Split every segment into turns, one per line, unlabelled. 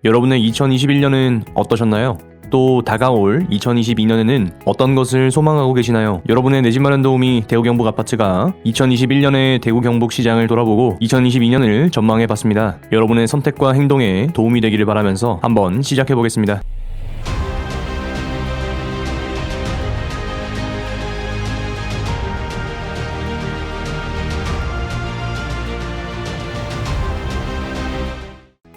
여러분의 2021년은 어떠셨나요? 또 다가올 2022년에는 어떤 것을 소망하고 계시나요? 여러분의 내 집 마련 도우미 대구 경북 아파트가 2021년의 대구 경북 시장을 돌아보고 2022년을 전망해봤습니다. 여러분의 선택과 행동에 도움이 되기를 바라면서 한번 시작해보겠습니다.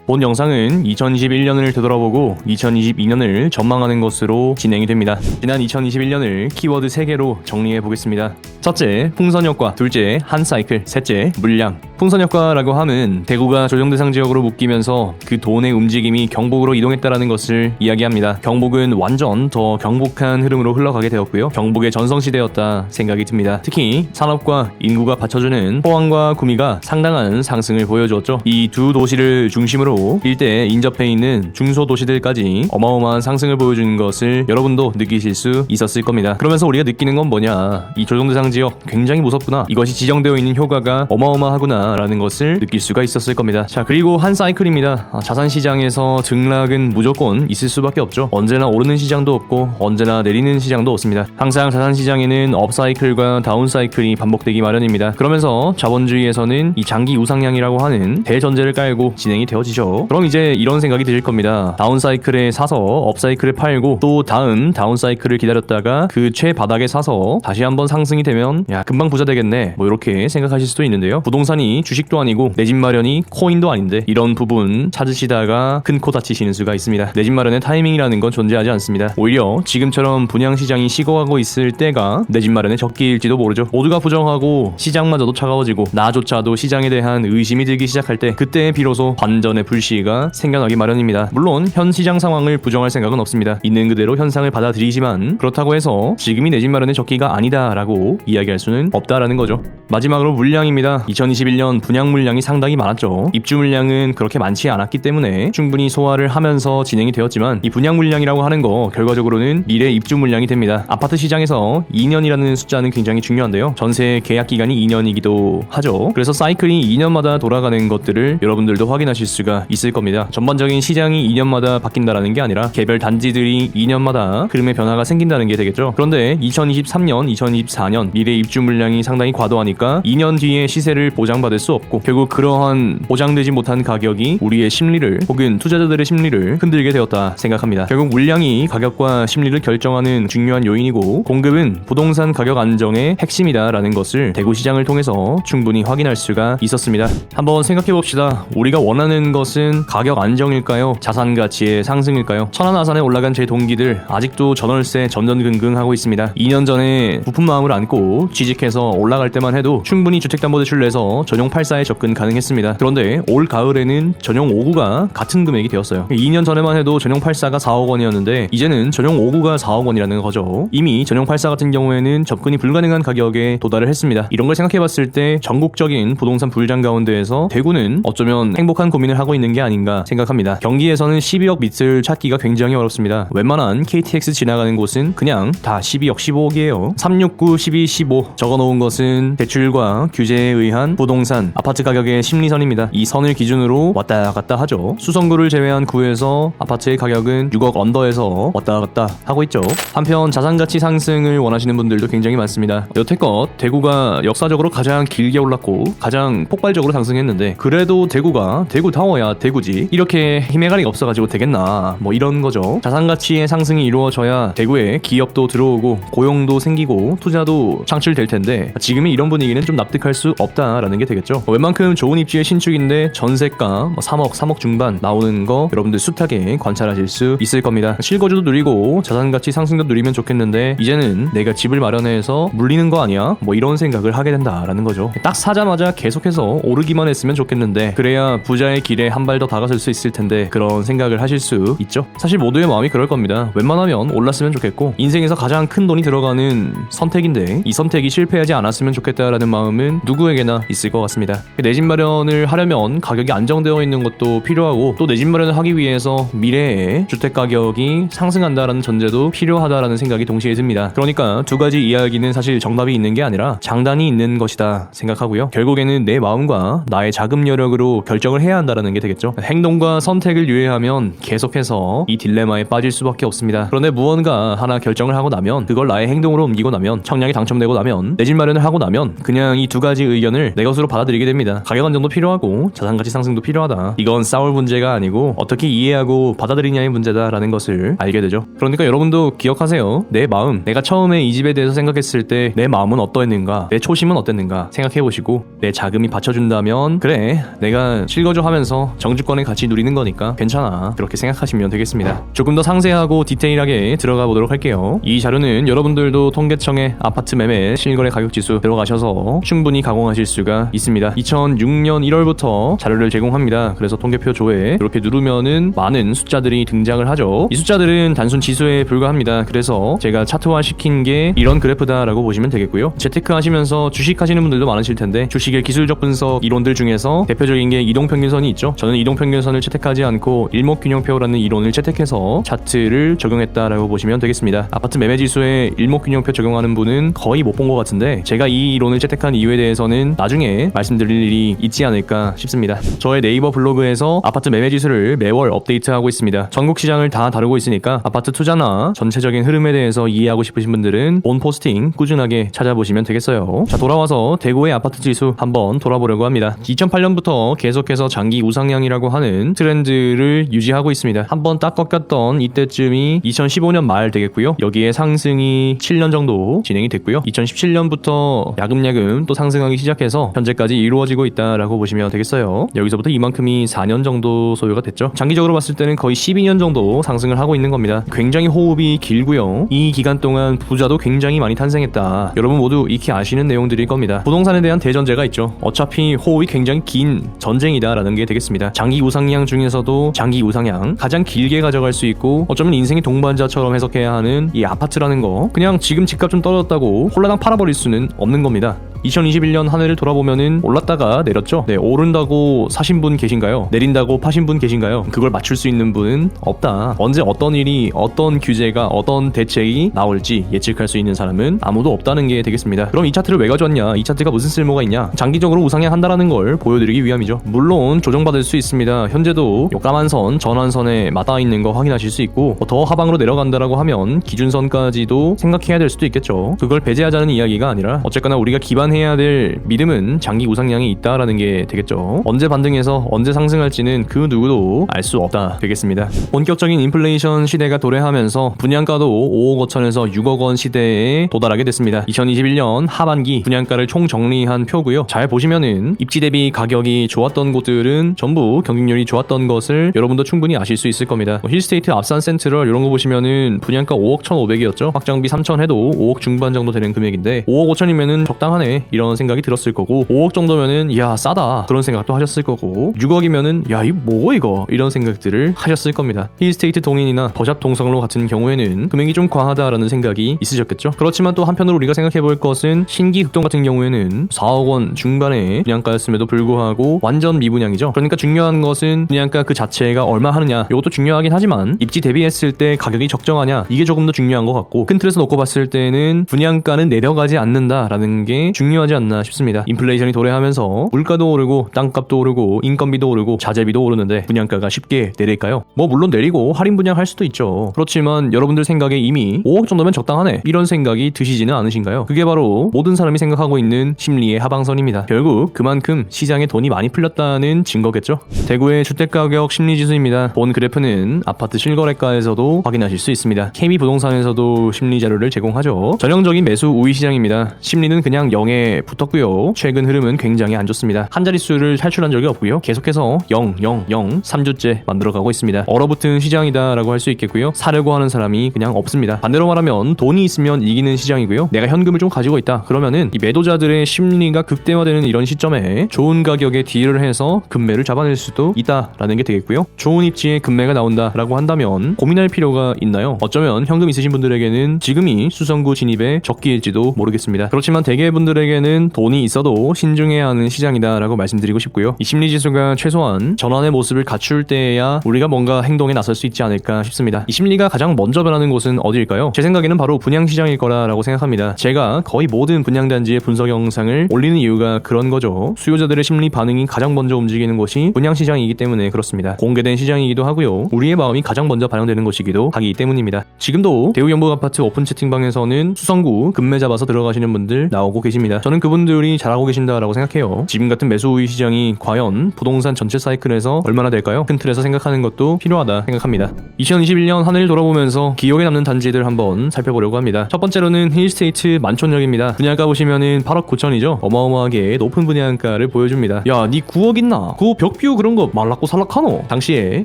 본 영상은 2021년을 되돌아보고 2022년을 전망하는 것으로 진행이 됩니다. 지난 2021년을 키워드 3개로 정리해 보겠습니다. 첫째, 풍선효과. 둘째, 한사이클. 셋째, 물량. 풍선효과라고 하면 대구가 조정대상 지역으로 묶이면서 그 돈의 움직임이 경북으로 이동했다라는 것을 이야기합니다. 경북은 완전 더 경북한 흐름으로 흘러가게 되었고요. 경북의 전성시대였다 생각이 듭니다. 특히 산업과 인구가 받쳐주는 포항과 구미가 상당한 상승을 보여주었죠. 이 두 도시를 중심으로 일대에 인접해 있는 중소도시들까지 어마어마한 상승을 보여주는 것을 여러분도 느끼실 수 있었을 겁니다. 그러면서 우리가 느끼는 건 뭐냐, 이 조정대상 지역 굉장히 무섭구나, 이것이 지정되어 있는 효과가 어마어마하구나 라는 것을 느낄 수가 있었을 겁니다. 자, 그리고 한 사이클입니다. 자산시장에서 등락은 무조건 있을 수밖에 없죠. 언제나 오르는 시장도 없고 언제나 내리는 시장도 없습니다. 항상 자산시장에는 업사이클과 다운사이클이 반복되기 마련입니다. 그러면서 자본주의에서는 이 장기 우상향이라고 하는 대전제를 깔고 진행이 되어지죠. 그럼 이제 이런 생각이 드실 겁니다. 다운사이클에 사서 업사이클에 팔고 또 다음 다운사이클을 기다렸다가 그 최바닥에 사서 다시 한번 상승이 되면 야, 금방 부자 되겠네, 뭐 이렇게 생각하실 수도 있는데요. 부동산이 주식도 아니고 내 집 마련이 코인도 아닌데 이런 부분 찾으시다가 큰 코 다치시는 수가 있습니다. 내 집 마련의 타이밍이라는 건 존재하지 않습니다. 오히려 지금처럼 분양시장이 식어가고 있을 때가 내 집 마련의 적기일지도 모르죠. 모두가 부정하고 시장마저도 차가워지고 나조차도 시장에 대한 의심이 들기 시작할 때, 그때 비로소 반전의 불씨가 생겨나기 마련입니다. 물론 현 시장 상황을 부정할 생각은 없습니다. 있는 그대로 현상을 받아들이지만 그렇다고 해서 지금이 내 집 마련의 적기가 아니다라고 이야기할 수는 없다라는 거죠. 마지막으로 물량입니다. 2021년 분양 물량이 상당히 많았죠. 입주 물량은 그렇게 많지 않았기 때문에 충분히 소화를 하면서 진행이 되었지만, 이 분양 물량이라고 하는 거 결과적으로는 미래 입주 물량이 됩니다. 아파트 시장에서 2년이라는 숫자는 굉장히 중요한데요. 전세 계약 기간이 2년이기도 하죠. 그래서 사이클이 2년마다 돌아가는 것들을 여러분들도 확인하실 수가 있을 겁니다. 전반적인 시장이 2년마다 바뀐다라는 게 아니라 개별 단지들이 2년마다 흐름의 변화가 생긴다는 게 되겠죠. 그런데 2023년, 2024년 미래 입주 물량이 상당히 과도하니까 2년 뒤에 시세를 보장받을 수 없고, 결국 그러한 보장되지 못한 가격이 우리의 심리를 혹은 투자자들의 심리를 흔들게 되었다 생각합니다. 결국 물량이 가격과 심리를 결정하는 중요한 요인이고, 공급은 부동산 가격 안정의 핵심이다라는 것을 대구 시장을 통해서 충분히 확인할 수가 있었습니다. 한번 생각해봅시다. 우리가 원하는 것은 가격 안정일까요? 자산 가치의 상승일까요? 천안아산에 올라간 제 동기들 아직도 전월세 전전긍긍하고 있습니다. 2년 전에 부푼 마음을 안고 취직해서 올라갈 때만 해도 충분히 주택담보대출 내서 전용 84에 접근 가능했습니다. 그런데 올 가을에는 전용 5구가 같은 금액이 되었어요. 2년 전에만 해도 전용 84가 4억 원이었는데 이제는 전용 5구가 4억 원이라는 거죠. 이미 전용 84 같은 경우에는 접근이 불가능한 가격에 도달을 했습니다. 이런 걸 생각해봤을 때 전국적인 부동산 불장 가운데에서 대구는 어쩌면 행복한 고민을 하고 있는 게 아닌가 생각합니다. 경기에서는 12억 밑을 찾기가 굉장히 어렵습니다. 웬만한 KTX 지나가는 곳은 그냥 다 12억, 15억이에요. 369, 12, 15 적어놓은 것은 대출과 규제에 의한 부동산, 아파트 가격의 심리선입니다. 이 선을 기준으로 왔다 갔다 하죠. 수성구를 제외한 구에서 아파트의 가격은 6억 언더에서 왔다 갔다 하고 있죠. 한편 자산가치 상승을 원하시는 분들도 굉장히 많습니다. 여태껏 대구가 역사적으로 가장 길게 올랐고 가장 폭발적으로 상승했는데, 그래도 대구가 대구타워야 대구지 이렇게 힘의 가리가 없어가지고 되겠나, 뭐 이런 거죠. 자산가치의 상승이 이루어져야 대구에 기업도 들어오고 고용도 생기고 투자도 창출될 텐데, 지금의 이런 분위기는 좀 납득할 수 없다라는 게 되겠죠. 웬만큼 좋은 입지의 신축인데 전세가 3억 중반 나오는 거 여러분들 숱하게 관찰하실 수 있을 겁니다. 실거주도 누리고 자산가치 상승도 누리면 좋겠는데 이제는 내가 집을 마련해서 물리는 거 아니야? 뭐 이런 생각을 하게 된다라는 거죠. 딱 사자마자 계속해서 오르기만 했으면 좋겠는데, 그래야 부자의 길에 한 발 더 다가설 수 있을 텐데 그런 생각을 하실 수 있죠. 사실 모두의 마음이 그럴 겁니다. 웬만하면 올랐으면 좋겠고 인생에서 가장 큰 돈이 들어가는 선택인데 이 선택이 실패하지 않았으면 좋겠다라는 마음은 누구에게나 있을 것 같습니다. 내 집 마련을 하려면 가격이 안정되어 있는 것도 필요하고, 또 내 집 마련을 하기 위해서 미래에 주택 가격이 상승한다라는 전제도 필요하다라는 생각이 동시에 듭니다. 그러니까 두 가지 이야기는 사실 정답이 있는 게 아니라 장단이 있는 것이다 생각하고요. 결국에는 내 마음과 나의 자금 여력으로 결정을 해야 한다라는 게 되겠죠. 행동과 선택을 유예하면 계속해서 이 딜레마에 빠질 수밖에 없습니다. 그런데 무언가 하나 결정을 하고 나면, 그걸 나의 행동으로 옮기고 나면, 청약이 당첨되고 나면, 내 집 마련을 하고 나면 그냥 이 두 가지 의견을 내 것으로 받아들이게 됩니다. 가격 안정도 필요하고 자산가치 상승도 필요하다. 이건 싸울 문제가 아니고 어떻게 이해하고 받아들이냐의 문제다라는 것을 알게 되죠. 그러니까 여러분도 기억하세요. 내 마음, 내가 처음에 이 집에 대해서 생각했을 때 내 마음은 어떠했는가, 내 초심은 어땠는가 생각해보시고, 내 자금이 받쳐준다면 그래, 내가 실거주 하면서 정주권을 같이 누리는 거니까 괜찮아, 그렇게 생각하시면 되겠습니다. 조금 더 상세하고 디테일하게 들어가 보도록 할게요. 이 자료는 여러분들도 통계청의 아파트 매매 실거래 가격지수 들어가셔서 충분히 가공하실 수가 있습니다. 2006년 1월부터 자료를 제공합니다. 그래서 통계표 조회 이렇게 누르면은 많은 숫자들이 등장을 하죠. 이 숫자들은 단순 지수에 불과합니다. 그래서 제가 차트화 시킨 게 이런 그래프다라고 보시면 되겠고요. 재테크 하시면서 주식 하시는 분들도 많으실 텐데, 주식의 기술적 분석 이론들 중에서 대표적인 게 이동평균선이 있죠. 저는 이동평균선을 채택하지 않고 일목균형표라는 이론을 채택해서 차트를 적용했다라고 보시면 되겠습니다. 아파트 매매지수에 일목균형표 적용하는 분은 거의 못 본 것 같은데, 제가 이 이론을 채택한 이유에 대해서는 나중에 말씀드릴 일이 있지 않을까 싶습니다. 저의 네이버 블로그에서 아파트 매매지수를 매월 업데이트하고 있습니다. 전국 시장을 다 다루고 있으니까 아파트 투자나 전체적인 흐름에 대해서 이해하고 싶으신 분들은 본 포스팅 꾸준하게 찾아보시면 되겠어요. 자, 돌아와서 대구의 아파트 지수 한번 돌아보려고 합니다. 2008년부터 계속해서 장기 우상향이라고 하는 트렌드를 유지하고 있습니다. 한번 딱 꺾였던 이때쯤이 2015년 말 되겠고요. 여기에 상승이 7년 정도 진행이 됐고요. 2017년부터 야금야금 또 상승하기 시작해서 현재까지 이루어지고 있다라고 보시면 되겠어요. 여기서부터 이만큼이 4년 정도 소요가 됐죠. 장기적으로 봤을 때는 거의 12년 정도 상승을 하고 있는 겁니다. 굉장히 호흡이 길고요. 이 기간 동안 부자도 굉장히 많이 탄생했다. 여러분 모두 익히 아시는 내용들일 겁니다. 부동산에 대한 대전제가 있죠. 어차피 호흡이 굉장히 긴 전쟁이다라는 게 되겠습니다. 장기 우상향 중에서도 장기 우상향 가장 길게 가져갈 수 있고, 어쩌면 인생의 동반자처럼 해석해야 하는 이 아파트라는 거, 그냥 지금 집값 좀 떨어졌다고 홀라당 팔아버릴 수는 없는 겁니다. 2021년 한 해를 돌아보면은 올랐다가 내렸죠. 네, 오른다고 사신 분 계신가요? 내린다고 파신 분 계신가요? 그걸 맞출 수 있는 분은 없다. 언제 어떤 일이, 어떤 규제가, 어떤 대책이 나올지 예측할 수 있는 사람은 아무도 없다는 게 되겠습니다. 그럼 이 차트를 왜 가져왔냐? 이 차트가 무슨 쓸모가 있냐? 장기적으로 우상향한다라는 걸 보여드리기 위함이죠. 물론 조정받을 수 있습니다. 현재도 까만선, 전환선에 맞닿아 있는 거 확인하실 수 있고, 더 하방으로 내려간다라고 하면 기준선까지도 생각해야 될 수도 있겠죠. 그걸 배제하자는 이야기가 아니라 어쨌거나 우리가 기반해야 될 믿음은 장기 우상향이 있다라는 게 되겠죠. 언제 반등해서 언제 상승할지는 그 누구도 알 수 없다 되겠습니다. 본격적인 인플레이션 시대가 도래하면서 분양가도 5억 5천에서 6억 원 시대에 도달하게 됐습니다. 2021년 하반기 분양가를 총정리한 표고요. 잘 보시면은 입지 대비 가격이 좋았던 곳들은 전부 경쟁률이 좋았던 것을 여러분도 충분히 아실 수 있을 겁니다. 힐스테이트, 앞산 센트럴 이런 거 보시면은 분양가 5억 1,500이었죠. 확장비 3천 해도 5억 중반 정도 되는 금액인데, 5억 5천이면은 적당하네 이런 생각이 들었을 거고, 5억 정도면은 야 싸다 그런 생각도 하셨을 거고, 6억이면은 야 이거 뭐고 이거 이런 생각들을 하셨을 겁니다. 힐스테이트 동인이나 더샵 동성로 같은 경우에는 금액이 좀 과하다라는 생각이 있으셨겠죠. 그렇지만 또 한편으로 우리가 생각해볼 것은 신기 흑동 같은 경우에는 4억 원 중반의 분양가였음에도 불구하고 완전 미분양이죠. 그러니까 중요한 것은 분양가 그 자체가 얼마 하느냐, 이것도 중요하긴 하지만 입지 대비했을 때 가격이 적정하냐, 이게 조금 더 중요한 것 같고, 큰 틀에서 놓고 봤을 때는 분양가는 내려가지 않는다라는 게 중요하지 않나 싶습니다. 인플레이션이 도래하면서 물가도 오르고 땅값도 오르고 인건비도 오르고 자재비도 오르는데 분양가가 쉽게 내릴까요? 뭐 물론 내리고 할인 분양할 수도 있죠. 그렇지만 여러분들 생각에 이미 5억 정도면 적당하네 이런 생각이 드시지는 않으신가요? 그게 바로 모든 사람이 생각하고 있는 심리의 하방선입니다. 결국 그만큼 시장에 돈이 많이 풀렸다는 증거겠죠. 대구의 주택가격 심리지수입니다. 본 그래프는 아파트 실거래가에서도 확인하실 수 있습니다. KB부동산에서도 심리 자료를 제공하죠. 전형적인 매수 우위 시장입니다. 심리는 그냥 0에 붙었고요. 최근 흐름은 굉장히 안 좋습니다. 한 자릿수를 탈출한 적이 없고요. 계속해서 0, 0, 0, 3주째 만들어가고 있습니다. 얼어붙은 시장이다라고 할 수 있겠고요. 사려고 하는 사람이 그냥 없습니다. 반대로 말하면 돈이 있으면 이기는 시장이고요. 내가 현금을 좀 가지고 있다 그러면은 이 매도자들의 심리가 극대화되는 이런 시점에 좋은 가격에 딜을 해서 급매를 잡아낼 수도 있다라는 게 되겠고요. 좋은 입지에 급매가 나온다라고 한다면 고민할 필요가 있나요? 어쩌면 현금 있으신 분들에게는 지금이 수성구 진입의 적기일지도 모르겠습니다. 그렇지만 대개 분들에게 투자자들에게는 돈이 있어도 신중해야 하는 시장이다라고 말씀드리고 싶고요. 이 심리지수가 최소한 전환의 모습을 갖출 때에야 우리가 뭔가 행동에 나설 수 있지 않을까 싶습니다. 이 심리가 가장 먼저 변하는 곳은 어디일까요? 제 생각에는 바로 분양시장일 거라고 생각합니다. 제가 거의 모든 분양단지의 분석 영상을 올리는 이유가 그런 거죠. 수요자들의 심리 반응이 가장 먼저 움직이는 곳이 분양시장이기 때문에 그렇습니다. 공개된 시장이기도 하고요. 우리의 마음이 가장 먼저 반영되는 곳이기도 하기 때문입니다. 지금도 대우경북아파트 오픈 채팅방에서는 수성구 금매 잡아서 들어가시는 분들 나오고 계십니다. 저는 그분들이 잘하고 계신다라고 생각해요. 지금 같은 매수 우위 시장이 과연 부동산 전체 사이클에서 얼마나 될까요? 큰 틀에서 생각하는 것도 필요하다 생각합니다. 2021년 한 해를 돌아보면서 기억에 남는 단지들 한번 살펴보려고 합니다. 첫 번째로는 힐스테이트 만촌역입니다. 분양가 보시면은 8억 9천이죠. 어마어마하게 높은 분양가를 보여줍니다. 야, 니 9억 있나? 그거 벽비우 그런 거 말랐고 살락하노? 당시에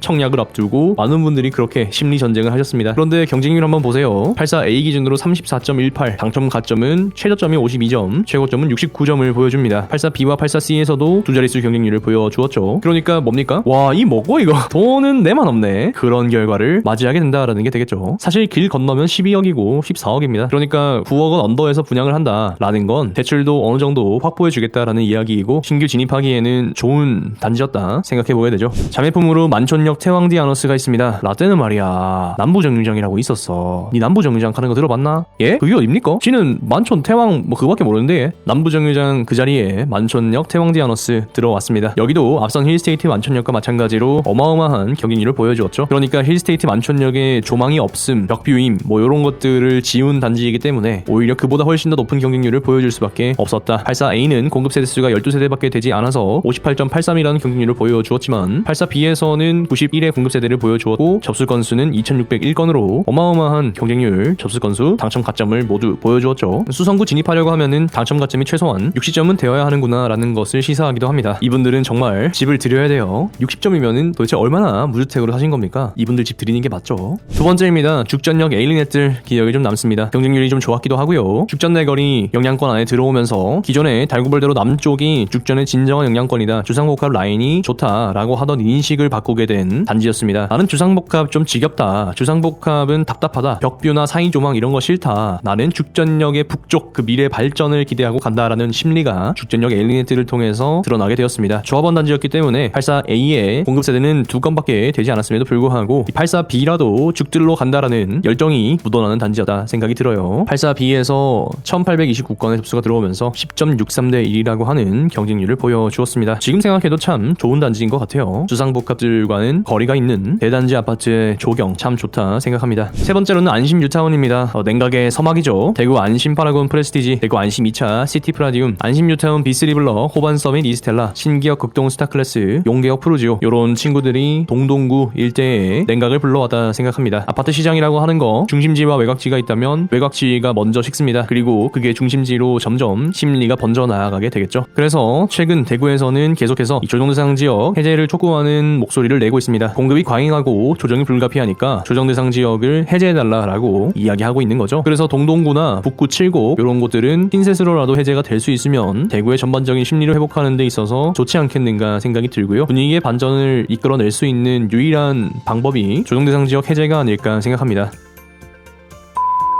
청약을 앞두고 많은 분들이 그렇게 심리 전쟁을 하셨습니다. 그런데 경쟁률 한번 보세요. 84A 기준으로 34.18, 당첨 가점은 최저점이 52점, 최고점은 69점을 보여줍니다. 84B와 84C에서도 두 자릿수 경쟁률을 보여주었죠. 그러니까 뭡니까? 와, 이 뭐고 이거? 돈은 내만 없네. 그런 결과를 맞이하게 된다라는 게 되겠죠. 사실 길 건너면 12억이고 14억입니다. 그러니까 9억은 언더에서 분양을 한다라는 건 대출도 어느 정도 확보해주겠다라는 이야기이고 신규 진입하기에는 좋은 단지였다 생각해보게 되죠. 자매품으로 만촌역 태왕디 아너스가 있습니다. 라떼는 말이야 남부정류장이라고 있었어. 니 남부정류장 가는 거 들어봤나? 예? 그게 어딥니까? 지는 만촌 태왕 뭐 그거밖에 모르는데 남부정류장 그 자리에 만촌역 태왕디 아너스 들어왔습니다. 여기도 앞선 힐스테이트 만촌역과 마찬가지로 어마어마한 경쟁률을 보여주었죠. 그러니까 힐스테이트 만촌역에 조망이 없음, 벽뷰임 뭐 이런 것들을 지운 단지이기 때문에 오히려 그보다 훨씬 더 높은 경쟁률을 보여줄 수밖에 없었다. 84A는 공급 세대수가 12세대밖에 되지 않아서 58.83이라는 경쟁률을 보여주었지만 84B에서는 91의 공급 세대를 보여주었고 접수 건수는 2601건으로 어마어마한 경쟁률, 접수 건수, 당첨 가점을 모두 보여주었죠. 수성구 진입하려고 하면은 당첨 가점이 최소한 60점은 되어야 하는구나 라는 것을 시사하기도 합니다. 이분들은 정말 집을 드려야 돼요. 60점이면은 도대체 얼마나 무주택으로 사신 겁니까? 이분들 집 드리는 게 맞죠. 두 번째입니다. 죽전역 에일리넷들 기억이 좀 남습니다. 경쟁률이 좀 좋았기도 하고요. 죽전 내거리 영향권 안에 들어오면서 기존의 달구벌대로 남쪽이 죽전의 진정한 영향권이다. 주상복합 라인이 좋다라고 하던 인식을 바꾸게 된 단지였습니다. 나는 주상복합 좀 지겹다. 주상복합은 답답하다. 벽뷰나 사이조망 이런 거 싫다. 나는 죽전역의 북쪽 그 미래 발전을 기대하고 간다라는 심리가 죽전역 에일리넷들을 통해서 드러나게 되었습니다. 조합원 단지였기 때문에 84A의 공급 세대는 2건밖에 되지 않았음에도 불구하고 84B라도 죽들로 간다라는 열정이 묻어나는 단지였다 생각이 들어요. 84B에서 1829건의 접수가 들어오면서 10.63대 1이라고 하는 경쟁률을 보여주었습니다. 지금 생각해도 참 좋은 단지인 것 같아요. 주상복합들과는 거리가 있는 대단지 아파트의 조경 참 좋다 생각합니다. 세 번째로는 안심 뉴타운입니다. 냉각의 서막이죠. 대구 안심 파라곤 프레스티지, 대구 안심 2차 시티 프라디움, 안심 뉴타운 B3 블럭, 호반 서밋 이스텔라, 신기역 극동 스타클래스, 용계역 프루지오 요런 친구들이 동동구 일대에 냉각을 불러왔다 생각합니다. 아파트 시장이라고 하는 거 중심지와 외곽지가 있다면 외곽지가 먼저 식습니다. 그리고 그게 중심지로 점점 심리가 번져 나아가게 되겠죠. 그래서 최근 대구에서는 계속해서 이 조정대상 지역 해제를 촉구하는 목소리를 내고 있습니다. 공급이 과잉하고 조정이 불가피하니까 조정대상 지역을 해제해달라라고 이야기하고 있는 거죠. 그래서 동동구나 북구 7곡 이런 곳들은 흰셋으로라도 해제가 될 수 있으면 대구의 전반적인 심리를 회복하는 데 있어서 좋지 않겠는가 생각이 들고요. 분위기의 반전을 이끌어낼 수 있는 유일한 방법이 조정대상 지역 해제가 아닐까 생각합니다.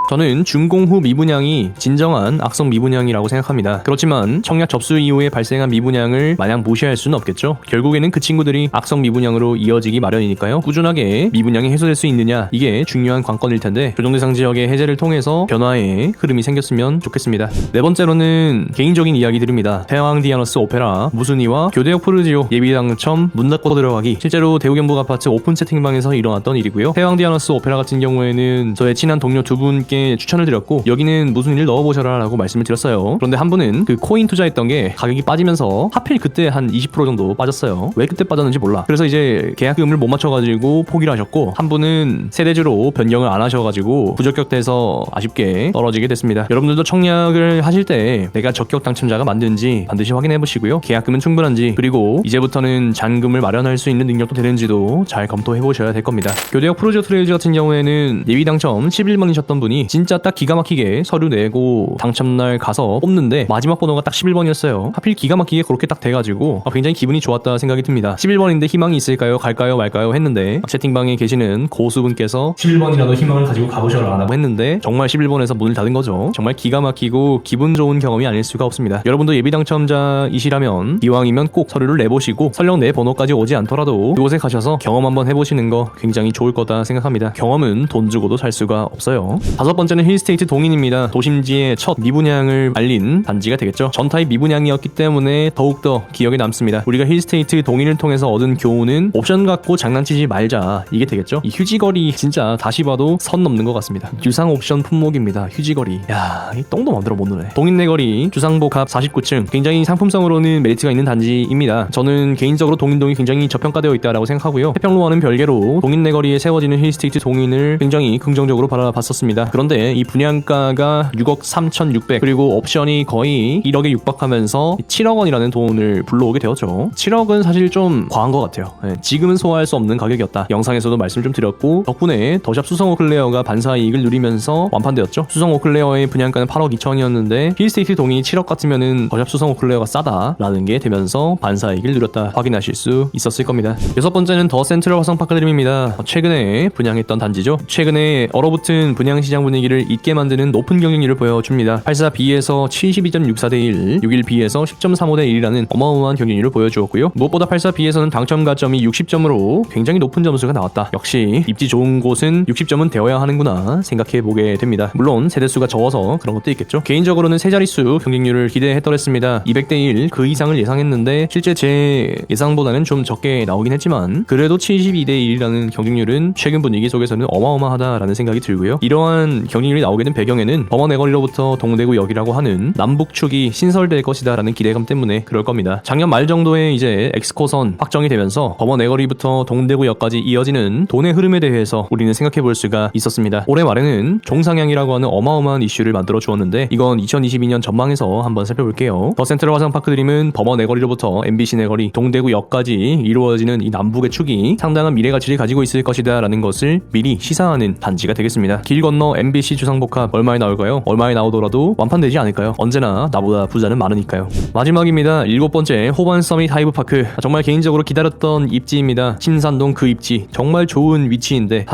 저는 준공 후 미분양이 진정한 악성 미분양이라고 생각합니다. 그렇지만 청약 접수 이후에 발생한 미분양을 마냥 무시할 수는 없겠죠. 결국에는 그 친구들이 악성 미분양으로 이어지기 마련이니까요. 꾸준하게 미분양이 해소될 수 있느냐 이게 중요한 관건일 텐데 조정대상 지역의 해제를 통해서 변화의 흐름이 생겼으면 좋겠습니다. 네 번째로는 개인적인 이야기들입니다. 태왕 디아너스 오페라, 무순이와 교대역 푸르지오 예비 당첨 문 닫고 들어가기 실제로 대우경북아파트 오픈 채팅방에서 일어났던 일이고요. 태왕 디아너스 오페라 같은 경우에는 저의 친한 동료 두 분께 추천을 드렸고 여기는 무슨 일 넣어보셔라 라고 말씀을 드렸어요. 그런데 한 분은 그 코인 투자했던 게 가격이 빠지면서 하필 그때 한 20% 정도 빠졌어요. 왜 그때 빠졌는지 몰라. 그래서 이제 계약금을 못 맞춰가지고 포기를 하셨고 한 분은 세대주로 변경을 안 하셔가지고 부적격돼서 아쉽게 떨어지게 됐습니다. 여러분들도 청약을 하실 때 내가 적격 당첨자가 맞는지 반드시 확인해 보시고요. 계약금은 충분한지 그리고 이제부터는 잔금을 마련할 수 있는 능력도 되는지도 잘 검토해 보셔야 될 겁니다. 교대역 프로지오 트레일즈 같은 경우에는 예비 당첨 11번이셨던 분이 진짜 딱 기가 막히게 서류 내고 당첨날 가서 뽑는데 마지막 번호가 딱 11번이었어요. 하필 기가 막히게 그렇게 딱 돼가지고 굉장히 기분이 좋았다 생각이 듭니다. 11번인데 희망이 있을까요? 갈까요? 말까요? 했는데 채팅방에 계시는 고수분께서 11번이라도 희망을 가지고 가보셔라 라고 했는데 정말 11번에서 문을 닫은 거죠. 정말 기가 막히고 기분 좋은 경험이 아닐 수가 없습니다. 여러분도 예비 당첨자이시라면 이왕이면 꼭 서류를 내보시고 설령 내 번호까지 오지 않더라도 그곳에 가셔서 경험 한번 해보시는 거 굉장히 좋을 거다 생각합니다. 경험은 돈 주고도 살 수가 없어요. 다섯 번째는 힐스테이트 동인입니다. 도심지의 첫 미분양을 알린 단지가 되겠죠. 전타입 미분양이었기 때문에 더욱더 기억에 남습니다. 우리가 힐스테이트 동인을 통해서 얻은 교훈은 옵션 갖고 장난치지 말자 이게 되겠죠. 이 휴지거리 진짜 다시 봐도 선 넘는 것 같습니다. 유상 옵션 품목입니다. 휴지거리. 야, 이 똥도 만들어 못 누네. 동인내거리 주상복합 49층 굉장히 상품성으로는 메리트가 있는 단지입니다. 저는 개인적으로 동인동이 굉장히 저평가되어 있다라고 생각하고요. 태평로와는 별개로 동인내거리에 세워지는 힐스테이트 동인을 굉장히 긍정적으로 바라봤었습니다. 그런데 이 분양가가 6억 3,600 그리고 옵션이 거의 1억에 육박하면서 7억 원이라는 돈을 불러오게 되었죠. 7억은 사실 좀 과한 것 같아요. 지금은 소화할 수 없는 가격이었다. 영상에서도 말씀 좀 드렸고 덕분에 더샵 수성 오클레어가 반사 이익을 누리면서 완판되었죠. 수성 오클레어의 분양가는 8억 2천이었는데 힐스테이트 동이 7억 같으면은 더샵 수성 오클레어가 싸다라는 게 되면서 반사 이익을 누렸다 확인하실 수 있었을 겁니다. 여섯 번째는 더 센트럴 화성파크드림입니다. 최근에 분양했던 단지죠. 최근에 얼어붙은 분양시장 분위기를 잊게 만드는 높은 경쟁률을 보여줍니다. 84B에서 72.64 대 1, 61B에서 10.35 대 1이라는 어마어마한 경쟁률을 보여주었고요. 무엇보다 84B에서는 당첨 가점이 60점으로 굉장히 높은 점수가 나왔다. 역시 입지 좋은 곳은 60점은 되어야 하는구나 생각해보게 됩니다. 물론 세대수가 적어서 그런 것도 있겠죠. 개인적으로는 세 자릿수 경쟁률을 기대했더랬습니다. 200대 1 그 이상을 예상했는데 실제 제 예상보다는 좀 적게 나오긴 했지만 그래도 72대 1이라는 경쟁률은 최근 분위기 속에서는 어마어마하다라는 생각이 들고요. 이러한 경쟁률이 나오게 된 배경에는 범어내거리로부터 동대구역이라고 하는 남북축이 신설될 것이다 라는 기대감 때문에 그럴 겁니다. 작년 말 정도에 이제 엑스코선 확정이 되면서 범어내거리부터 동대구역까지 이어지는 돈의 흐름에 대해서 우리는 생각해 볼 수가 있었습니다. 올해 말에는 종상향이라고 하는 어마어마한 이슈를 만들어 주었는데 이건 2022년 전망에서 한번 살펴볼게요. 더 센트럴 화성파크드림은 범어내거리로부터 MBC 내거리, 동대구역까지 이루어지는 이 남북의 축이 상당한 미래 가치를 가지고 있을 것이다 라는 것을 미리 시사하는 단지가 되겠습니다. 길 건너 MBC 주상복합 얼마에 나올까요? 얼마에 나오더라도 완판되지 않을까요? 언제나 나보다 부자는 많으니까요. 마지막입니다. 일곱 번째 호반 서밋 하이브파크. 정말 개인적으로 기다렸던 입지입니다. 신산동 그 입지 정말 좋은 위치인데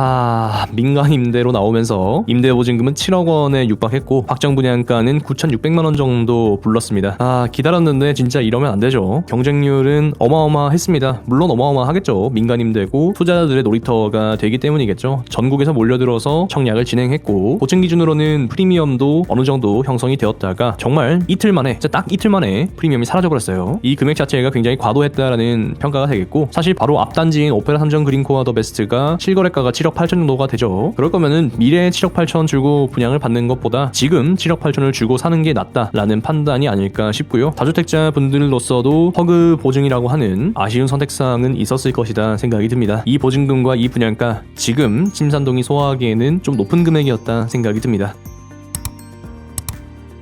민간 임대로 나오면서 임대보증금은 7억 원에 육박했고 확정 분양가는 9,600만 원 정도 불렀습니다. 기다렸는데 진짜 이러면 안 되죠. 경쟁률은 어마어마했습니다. 물론 어마어마하겠죠. 민간 임대고 투자자들의 놀이터가 되기 때문이겠죠. 전국에서 몰려들어서 청약을 진행했고 보증 기준으로는 프리미엄도 어느 정도 형성이 되었다가 정말 이틀 만에 딱 이틀 만에 프리미엄이 사라져버렸어요. 이 금액 자체가 굉장히 과도했다라는 평가가 되겠고 사실 바로 앞단지인 오페라 삼정 그린코어 더 베스트가 실거래가가 7억 8천 정도가 되죠. 그럴 거면은 미래에 7억 8천 주고 분양을 받는 것보다 지금 7억 8천을 주고 사는 게 낫다라는 판단이 아닐까 싶고요. 다주택자 분들로서도 허그 보증이라고 하는 아쉬운 선택사항은 있었을 것이다 생각이 듭니다. 이 보증금과 이 분양가 지금 침산동이 소화하기에는 좀 높은 금액이었다 생각이 듭니다.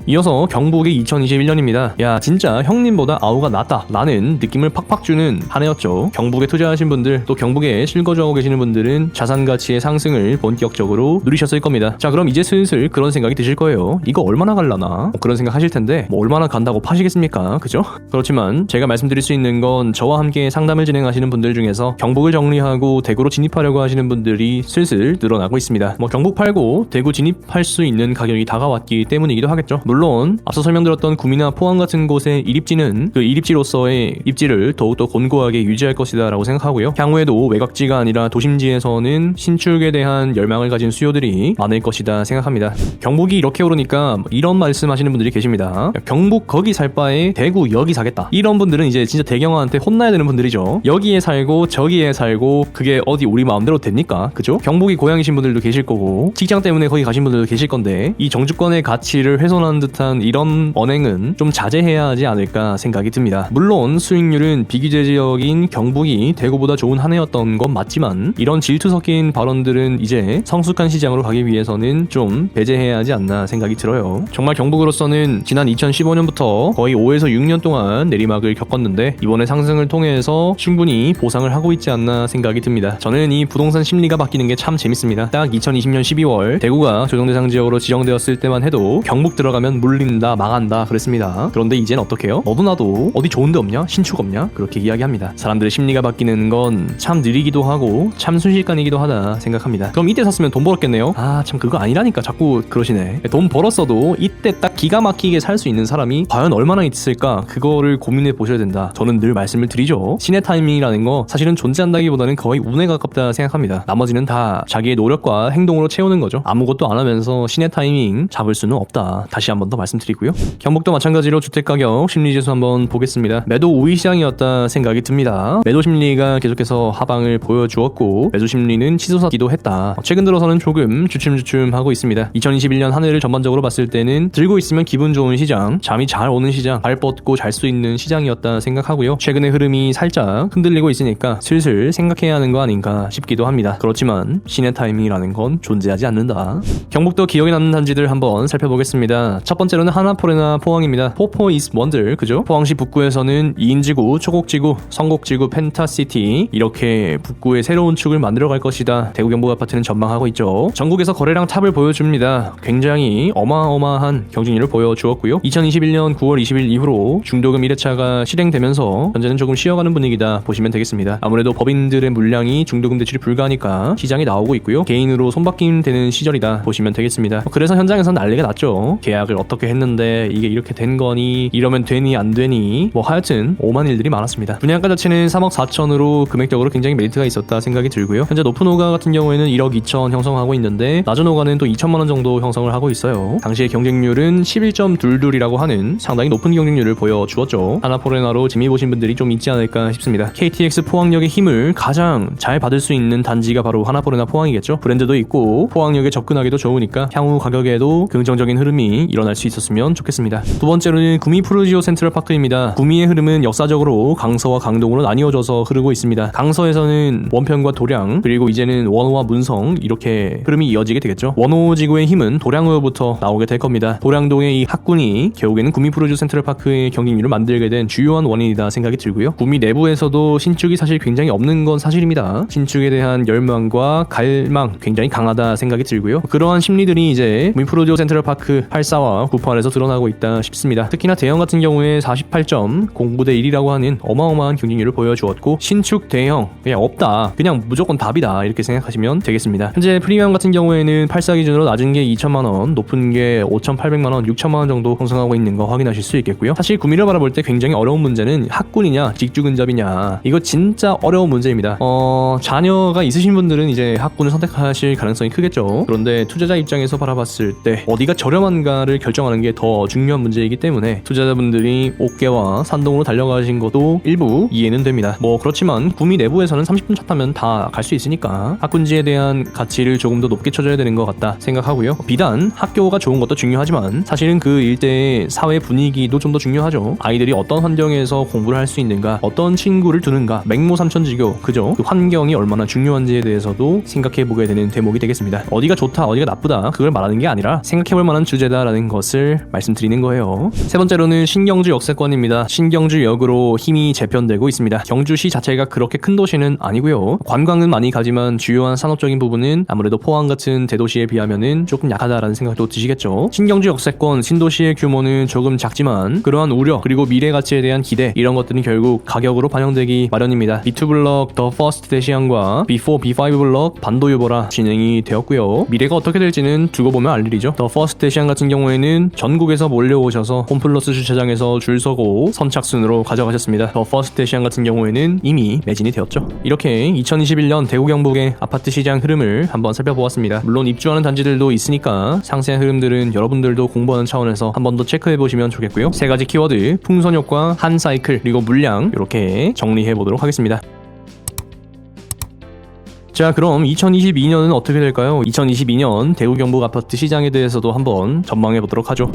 이어서 경북의 2021년입니다. 야 진짜 형님보다 아우가 낫다 라는 느낌을 팍팍 주는 한 해였죠. 경북에 투자하신 분들 또 경북에 실거주하고 계시는 분들은 자산가치의 상승을 본격적으로 누리셨을 겁니다. 자 그럼 이제 슬슬 그런 생각이 드실 거예요. 이거 얼마나 갈라나? 그런 생각 하실 텐데 얼마나 간다고 파시겠습니까? 그죠? 그렇지만 제가 말씀드릴 수 있는 건 저와 함께 상담을 진행하시는 분들 중에서 경북을 정리하고 대구로 진입하려고 하시는 분들이 슬슬 늘어나고 있습니다. 경북 팔고 대구 진입할 수 있는 가격이 다가왔기 때문이기도 하겠죠. 물론 앞서 설명드렸던 구미나 포항 같은 곳의 일입지는 그 일입지로서의 입지를 더욱더 곤고하게 유지할 것이다 라고 생각하고요. 향후에도 외곽지가 아니라 도심지에서는 신축에 대한 열망을 가진 수요들이 많을 것이다 생각합니다. 경북이 이렇게 오르니까 이런 말씀하시는 분들이 계십니다. 경북 거기 살 바에 대구 여기 사겠다. 이런 분들은 이제 진짜 대경화한테 혼나야 되는 분들이죠. 여기에 살고 저기에 살고 그게 어디 우리 마음대로 됩니까? 그죠? 경북이 고향이신 분들도 계실 거고 직장 때문에 거기 가신 분들도 계실 건데 이 정주권의 가치를 훼손하는 듯한 이런 언행은 좀 자제해야 하지 않을까 생각이 듭니다. 물론 수익률은 비규제 지역인 경북이 대구보다 좋은 한 해였던 건 맞지만 이런 질투 섞인 발언들은 이제 성숙한 시장으로 가기 위해서는 좀 배제해야 하지 않나 생각이 들어요. 정말 경북으로서는 지난 2015년부터 거의 5에서 6년 동안 내리막을 겪었는데 이번에 상승을 통해서 충분히 보상을 하고 있지 않나 생각이 듭니다. 저는 이 부동산 심리가 바뀌는 게 참 재밌습니다. 딱 2020년 12월 대구가 조정대상 지역으로 지정되었을 때만 해도 경북 들어가면 물린다, 망한다 그랬습니다. 그런데 이젠 어떡해요? 너도 나도 어디 좋은 데 없냐? 신축 없냐? 그렇게 이야기합니다. 사람들의 심리가 바뀌는 건 참 느리기도 하고 참 순식간이기도 하다 생각합니다. 그럼 이때 샀으면 돈 벌었겠네요? 아, 참 그거 아니라니까 자꾸 그러시네. 돈 벌었어도 이때 딱 기가 막히게 살 수 있는 사람이 과연 얼마나 있을까? 그거를 고민해 보셔야 된다. 저는 늘 말씀을 드리죠. 신의 타이밍이라는 거 사실은 존재한다기보다는 거의 운에 가깝다 생각합니다. 나머지는 다 자기의 노력과 행동으로 채우는 거죠. 아무것도 안 하면서 신의 타이밍 잡을 수는 없다. 다시 한 번 더 말씀드리고요. 경북도 마찬가지로 주택가격 심리지수 한번 보겠습니다. 매도 우위 시장이었다 생각이 듭니다. 매도 심리가 계속해서 하방을 보여주었고 매수 심리는 치솟았기도 했다. 최근 들어서는 조금 주춤주춤하고 있습니다. 2021년 한 해를 전반적으로 봤을 때는 들고 있으면 기분 좋은 시장, 잠이 잘 오는 시장, 발 뻗고 잘 수 있는 시장이었다 생각하고요. 최근의 흐름이 살짝 흔들리고 있으니까 슬슬 생각해야 하는 거 아닌가 싶기도 합니다. 그렇지만 신의 타이밍이라는 건 존재하지 않는다. 경북도 기억에 남는 단지들 한번 살펴보겠습니다. 첫 번째로는 하나포레나 포항입니다. 포포 이스 원들, 그죠? 포항시 북구에서는 이인지구, 초곡지구, 성곡지구, 펜타시티 이렇게 북구의 새로운 축을 만들어갈 것이다. 대구 경북 아파트는 전망하고 있죠. 전국에서 거래량 탑을 보여줍니다. 굉장히 어마어마한 경쟁률을 보여주었고요. 2021년 9월 20일 이후로 중도금 1회차가 실행되면서 현재는 조금 쉬어가는 분위기다 보시면 되겠습니다. 아무래도 법인들의 물량이 중도금 대출이 불가하니까 시장이 나오고 있고요. 개인으로 손바뀜 되는 시절이다 보시면 되겠습니다. 그래서 현장에서는 난리가 났죠. 계약을 어떻게 했는데 이게 이렇게 된 거니, 이러면 되니 안 되니, 뭐 하여튼 오만 일들이 많았습니다. 분양가 자체는 3억 4천으로 금액적으로 굉장히 메리트가 있었다 생각이 들고요. 현재 높은 호가 같은 경우에는 1억 2천 형성하고 있는데 낮은 호가는 또 2천만 원 정도 형성을 하고 있어요. 당시의 경쟁률은 11.22라고 하는 상당히 높은 경쟁률을 보여주었죠. 하나포레나로 재미 보신 분들이 좀 있지 않을까 싶습니다. KTX 포항역의 힘을 가장 잘 받을 수 있는 단지가 바로 하나포레나 포항이겠죠. 브랜드도 있고 포항역에 접근하기도 좋으니까 향후 가격에도 긍정적인 흐름이 일어날 수 있었으면 좋겠습니다. 두 번째로는 구미 푸르지오 센트럴파크입니다. 구미의 흐름은 역사적으로 강서와 강동으로 나뉘어져서 흐르고 있습니다. 강서에서는 원평과 도량, 그리고 이제는 원호와 문성 이렇게 흐름이 이어지게 되겠죠. 원호 지구의 힘은 도량으로부터 나오게 될 겁니다. 도량동의 이 학군이 결국에는 구미 푸르지오 센트럴파크의 경쟁률을 만들게 된 주요한 원인이다 생각이 들고요. 구미 내부에서도 신축이 사실 굉장히 없는 건 사실입니다. 신축에 대한 열망과 갈망 굉장히 강하다 생각이 들고요. 그러한 심리들이 이제 구미 푸르지오 센트럴파크 84와 98에서 드러나고 있다 싶습니다. 특히나 대형 같은 경우에 48.09대 1이라고 하는 어마어마한 경쟁률을 보여주었고 신축 대형 그냥 없다, 그냥 무조건 답이다 이렇게 생각하시면 되겠습니다. 현재 프리미엄 같은 경우에는 84 기준으로 낮은 게 2천만원, 높은 게 5,800만원, 6천만원 정도 형성하고 있는 거 확인하실 수 있겠고요. 사실 구미를 바라볼 때 굉장히 어려운 문제는 학군이냐 직주근접이냐, 이거 진짜 어려운 문제입니다. 자녀가 있으신 분들은 이제 학군을 선택하실 가능성이 크겠죠. 그런데 투자자 입장에서 바라봤을 때 어디가 저렴한가를 결정하는 게 더 중요한 문제이기 때문에 투자자분들이 옥계와 산동으로 달려가신 것도 일부 이해는 됩니다. 뭐 그렇지만 구미 내부에서는 30분 차 타면 다 갈 수 있으니까 학군지에 대한 가치를 조금 더 높게 쳐줘야 되는 것 같다 생각하고요. 비단 학교가 좋은 것도 중요하지만 사실은 그 일대의 사회 분위기도 좀 더 중요하죠. 아이들이 어떤 환경에서 공부를 할 수 있는가, 어떤 친구를 두는가, 맹모삼천지교, 그죠? 그 환경이 얼마나 중요한지에 대해서도 생각해보게 되는 대목이 되겠습니다. 어디가 좋다, 어디가 나쁘다 그걸 말하는 게 아니라 생각해볼 만한 주제다라는 것을 말씀드리는 거예요. 세 번째로는 신경주 역세권입니다. 신경주역으로 힘이 재편되고 있습니다. 경주시 자체가 그렇게 큰 도시는 아니고요. 관광은 많이 가지만 주요한 산업적인 부분은 아무래도 포항 같은 대도시에 비하면은 조금 약하다라는 생각도 드시겠죠. 신경주 역세권 신도시의 규모는 조금 작지만 그러한 우려 그리고 미래 가치에 대한 기대 이런 것들은 결국 가격으로 반영되기 마련입니다. B2 블럭 더 퍼스트 대시안과 B4, B5 블럭 반도 유보라 진행이 되었고요. 미래가 어떻게 될지는 두고 보면 알 일이죠. 더 퍼스트 대시안 같은 경우에는 전국에서 몰려오셔서 홈플러스 주차장에서 줄 서고 선착순으로 가져가셨습니다. 더 퍼스트 대시안 같은 경우에는 이미 매진이 되었죠. 이렇게 2021년 대구 경북의 아파트 시장 흐름을 한번 살펴보았습니다. 물론 입주하는 단지들도 있으니까 상세한 흐름들은 여러분들도 공부하는 차원에서 한 번 더 체크해보시면 좋겠고요. 세 가지 키워드 풍선효과, 한사이클, 그리고 물량 이렇게 정리해보도록 하겠습니다. 자, 그럼 2022년은 어떻게 될까요? 2022년 대구 경북 아파트 시장에 대해서도 한번 전망해 보도록 하죠.